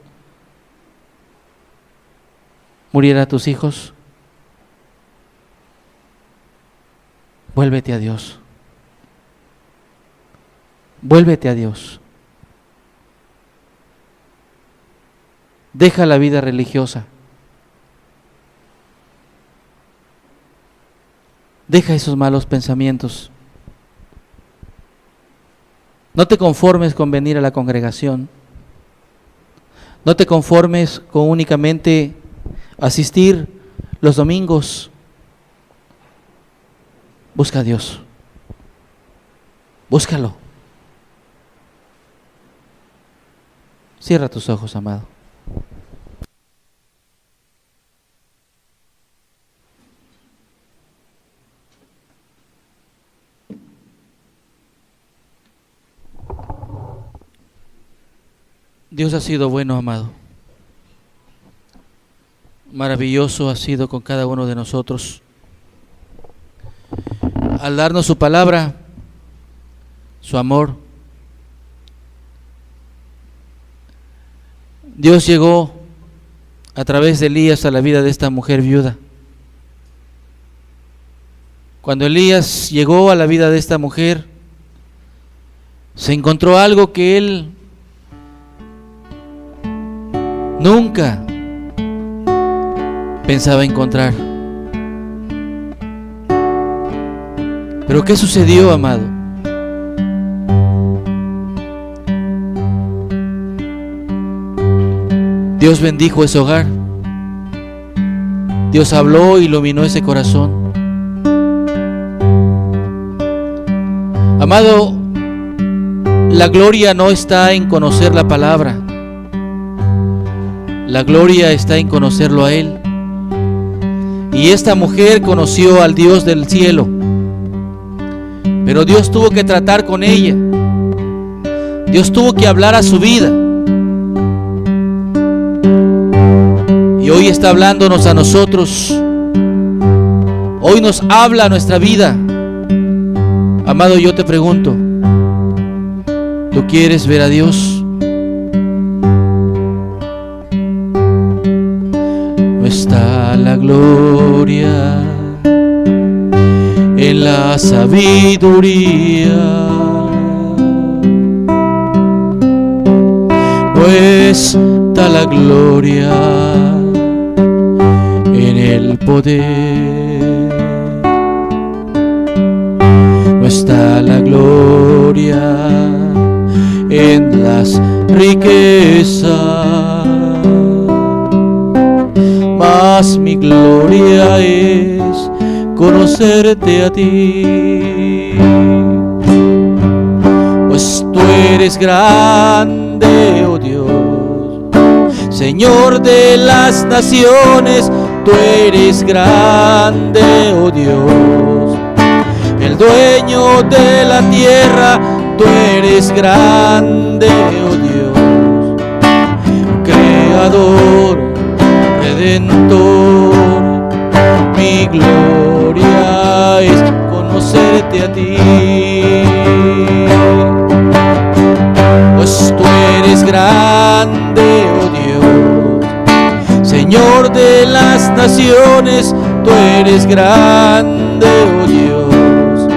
muriera tus hijos? Vuélvete a Dios. Vuélvete a Dios. Deja la vida religiosa. Deja esos malos pensamientos. No te conformes con venir a la congregación. No te conformes con únicamente asistir los domingos. Busca a Dios. Búscalo. Cierra tus ojos, amado. Dios ha sido bueno, amado. Maravilloso ha sido con cada uno de nosotros. Al darnos su palabra, su amor, Dios llegó a través de Elías a la vida de esta mujer viuda. Cuando Elías llegó a la vida de esta mujer, se encontró algo que él nunca pensaba encontrar. Pero ¿qué sucedió, amado? Dios bendijo ese hogar. Dios habló y iluminó ese corazón. Amado, la gloria no está en conocer la palabra. La gloria está en conocerlo a Él. Y esta mujer conoció al Dios del cielo. Pero Dios tuvo que tratar con ella. Dios tuvo que hablar a su vida. Y hoy está hablándonos a nosotros. Hoy nos habla a nuestra vida. Amado, yo te pregunto, ¿tú quieres ver a Dios? No está la gloria en la sabiduría, no está la gloria en el poder, no está la gloria en las riquezas, mas mi gloria es conocerte a ti, pues tú eres grande, oh Dios, Señor de las naciones, tú eres grande, oh Dios, el dueño de la tierra, tú eres grande, oh Dios, creador, redentor, mi gloria es conocerte a ti, pues tú eres grande, oh Dios, Señor de las naciones, tú eres grande, oh Dios,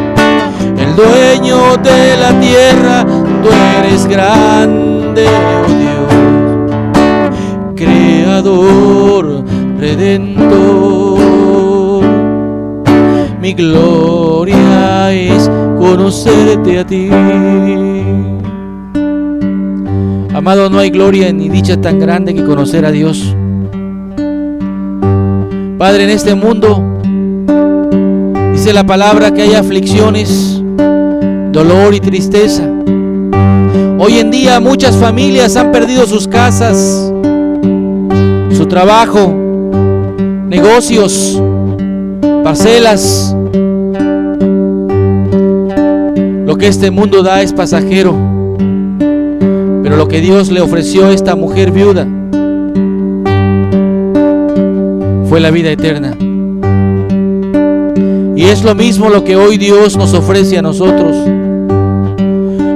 el dueño de la tierra, tú eres grande, oh Dios, creador, redentor. Mi gloria es conocerte a ti. Amado, no hay gloria ni dicha tan grande que conocer a Dios. Padre, en este mundo dice la palabra que hay aflicciones, dolor y tristeza. Hoy en día muchas familias han perdido sus casas, su trabajo, negocios, parcelas. Lo que este mundo da es pasajero, pero lo que Dios le ofreció a esta mujer viuda fue la vida eterna. Y es lo mismo lo que hoy Dios nos ofrece a nosotros,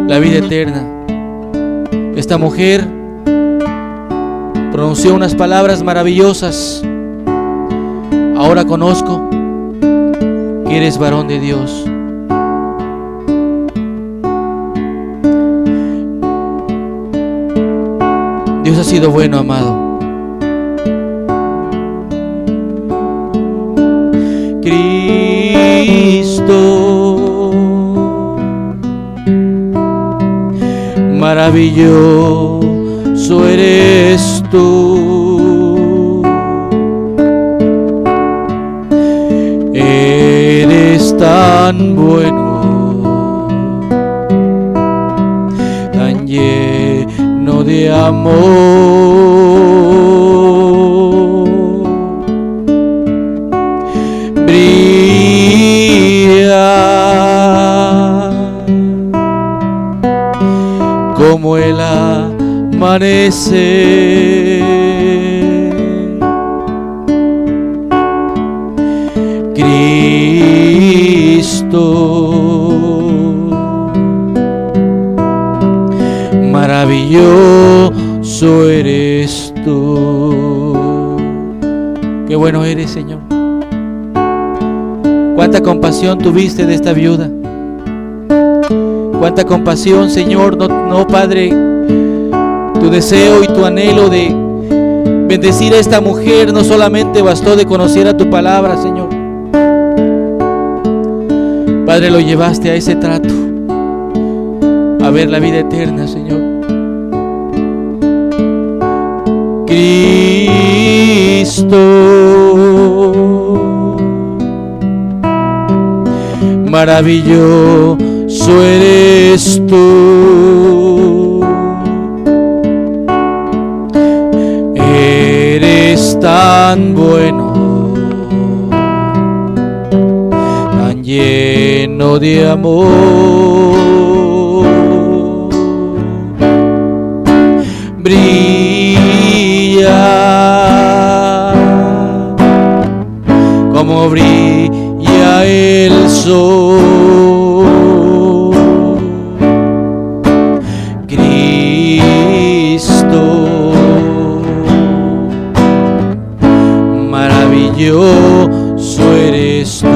la vida eterna. Esta mujer pronunció unas palabras maravillosas. Ahora conozco que eres varón de Dios. Dios ha sido bueno, amado. Cristo, maravilloso eres tú. Eres tan bueno, tan lleno de amor. Brilla como el amanecer. Cristo, maravilloso eres tú. Qué bueno eres, Señor. Cuánta compasión tuviste de esta viuda. Cuánta compasión, Señor. No, Padre, tu deseo y tu anhelo de bendecir a esta mujer no solamente bastó de conocer a tu palabra, Señor. Padre, lo llevaste a ese trato, a ver la vida eterna, Señor. Cristo, maravilloso eres tú. Eres tan bueno, tan lleno de amor. Brilla como brilla el sol. Cristo, maravilloso eres tú.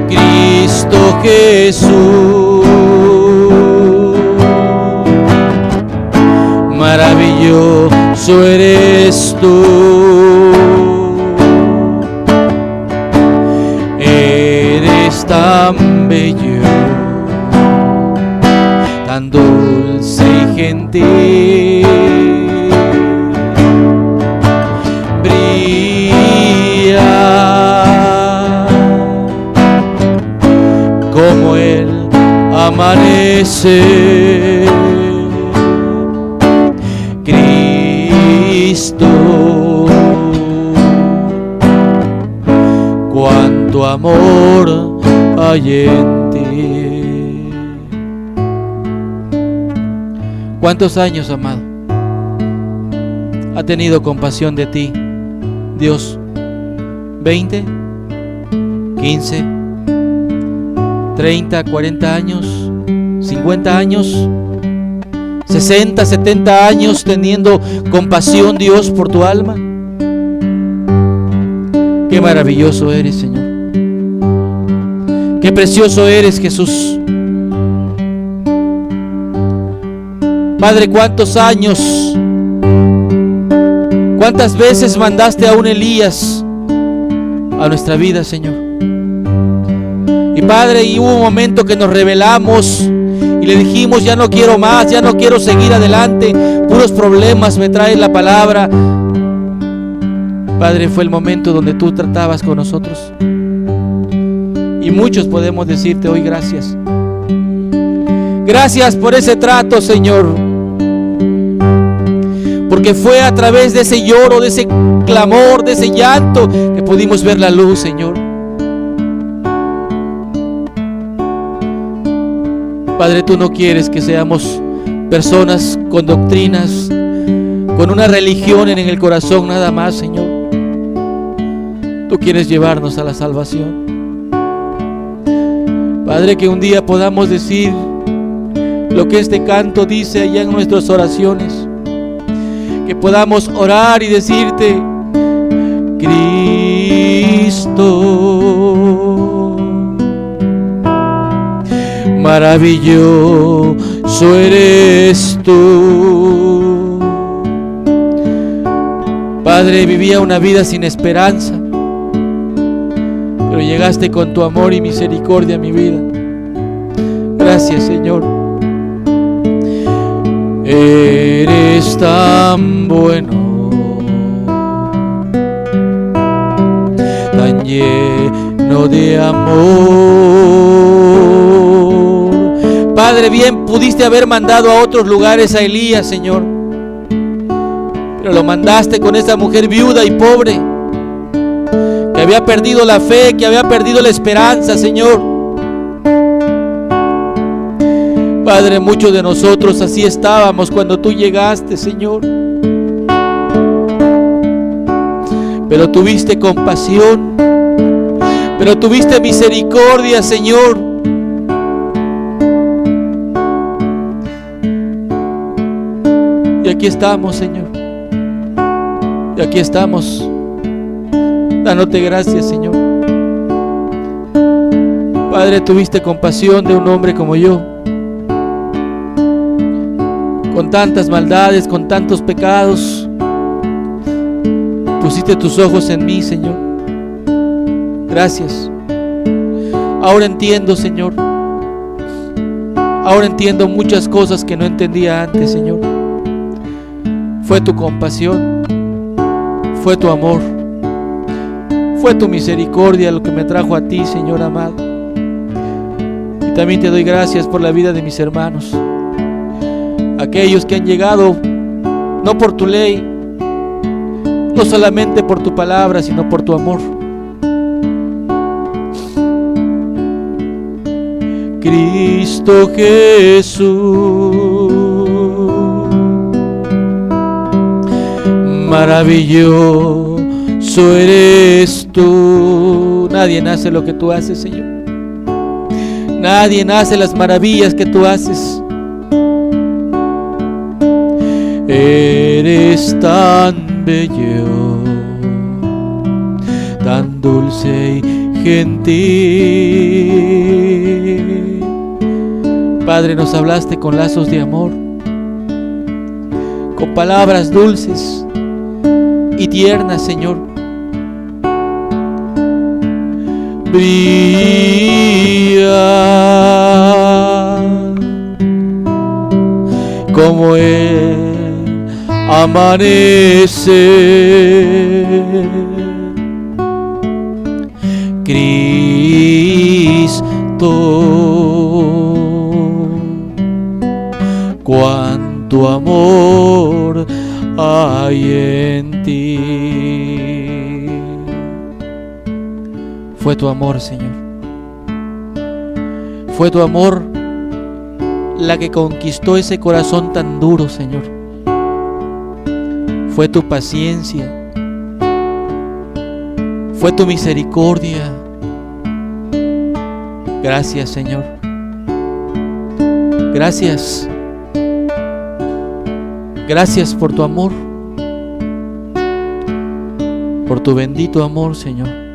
Cristo Jesús, maravilloso eres tú. Eres tan bello, tan dulce y gentil. Brilla como el amanecer. Cristo, cuánto amor hay en ti. ¿Cuántos años, amado, ha tenido compasión de ti Dios? ¿20? ¿15? ¿30? ¿40 años? ¿50 años? 60, 70 años teniendo compasión, Dios, por tu alma. Qué maravilloso eres, Señor. Qué precioso eres, Jesús. Padre, cuántos años, cuántas veces mandaste a un Elías a nuestra vida, Señor. Y Padre, y hubo un momento que nos rebelamos y le dijimos: ya no quiero más, ya no quiero seguir adelante, puros problemas me trae la palabra. Padre, fue el momento donde tú tratabas con nosotros. Y muchos podemos decirte hoy gracias. Gracias por ese trato, Señor. Porque fue a través de ese lloro, de ese clamor, de ese llanto, que pudimos ver la luz, Señor. Padre, tú no quieres que seamos personas con doctrinas, con una religión en el corazón nada más, Señor. Tú quieres llevarnos a la salvación. Padre, que un día podamos decir lo que este canto dice allá en nuestras oraciones. Que podamos orar y decirte: Cristo, maravilloso eres tú. Padre, vivía una vida sin esperanza, pero llegaste con tu amor y misericordia a mi vida. Gracias, Señor. Eres tan bueno, tan lleno de amor. Padre, bien pudiste haber mandado a otros lugares a Elías, Señor, pero lo mandaste con esa mujer viuda y pobre, que había perdido la fe, que había perdido la esperanza, Señor. Padre, muchos de nosotros así estábamos cuando tú llegaste, Señor. Pero tuviste compasión, pero tuviste misericordia, Señor. Y aquí estamos, Señor. Y aquí estamos, dándote gracias, Señor. Padre, tuviste compasión de un hombre como yo, con tantas maldades, con tantos pecados. Pusiste tus ojos en mí, Señor. Gracias. Ahora entiendo, Señor. Ahora entiendo muchas cosas que no entendía antes, Señor. Fue tu compasión, fue tu amor, fue tu misericordia lo que me trajo a ti, Señor amado. Y también te doy gracias por la vida de mis hermanos, aquellos que han llegado no por tu ley, no solamente por tu palabra, sino por tu amor. Cristo Jesús, maravilloso eres tú. Nadie hace lo que tú haces, Señor. Nadie hace las maravillas que tú haces. Eres tan bello, tan dulce y gentil. Padre, nos hablaste con lazos de amor, con palabras dulces y tiernas, Señor. Brilla como el amanecer, Cristo, cuánto amor hay en ti. Fue tu amor, Señor. Fue tu amor la que conquistó ese corazón tan duro, Señor. Fue tu paciencia, fue tu misericordia. Gracias, Señor. Gracias. Gracias por tu amor, por tu bendito amor, Señor.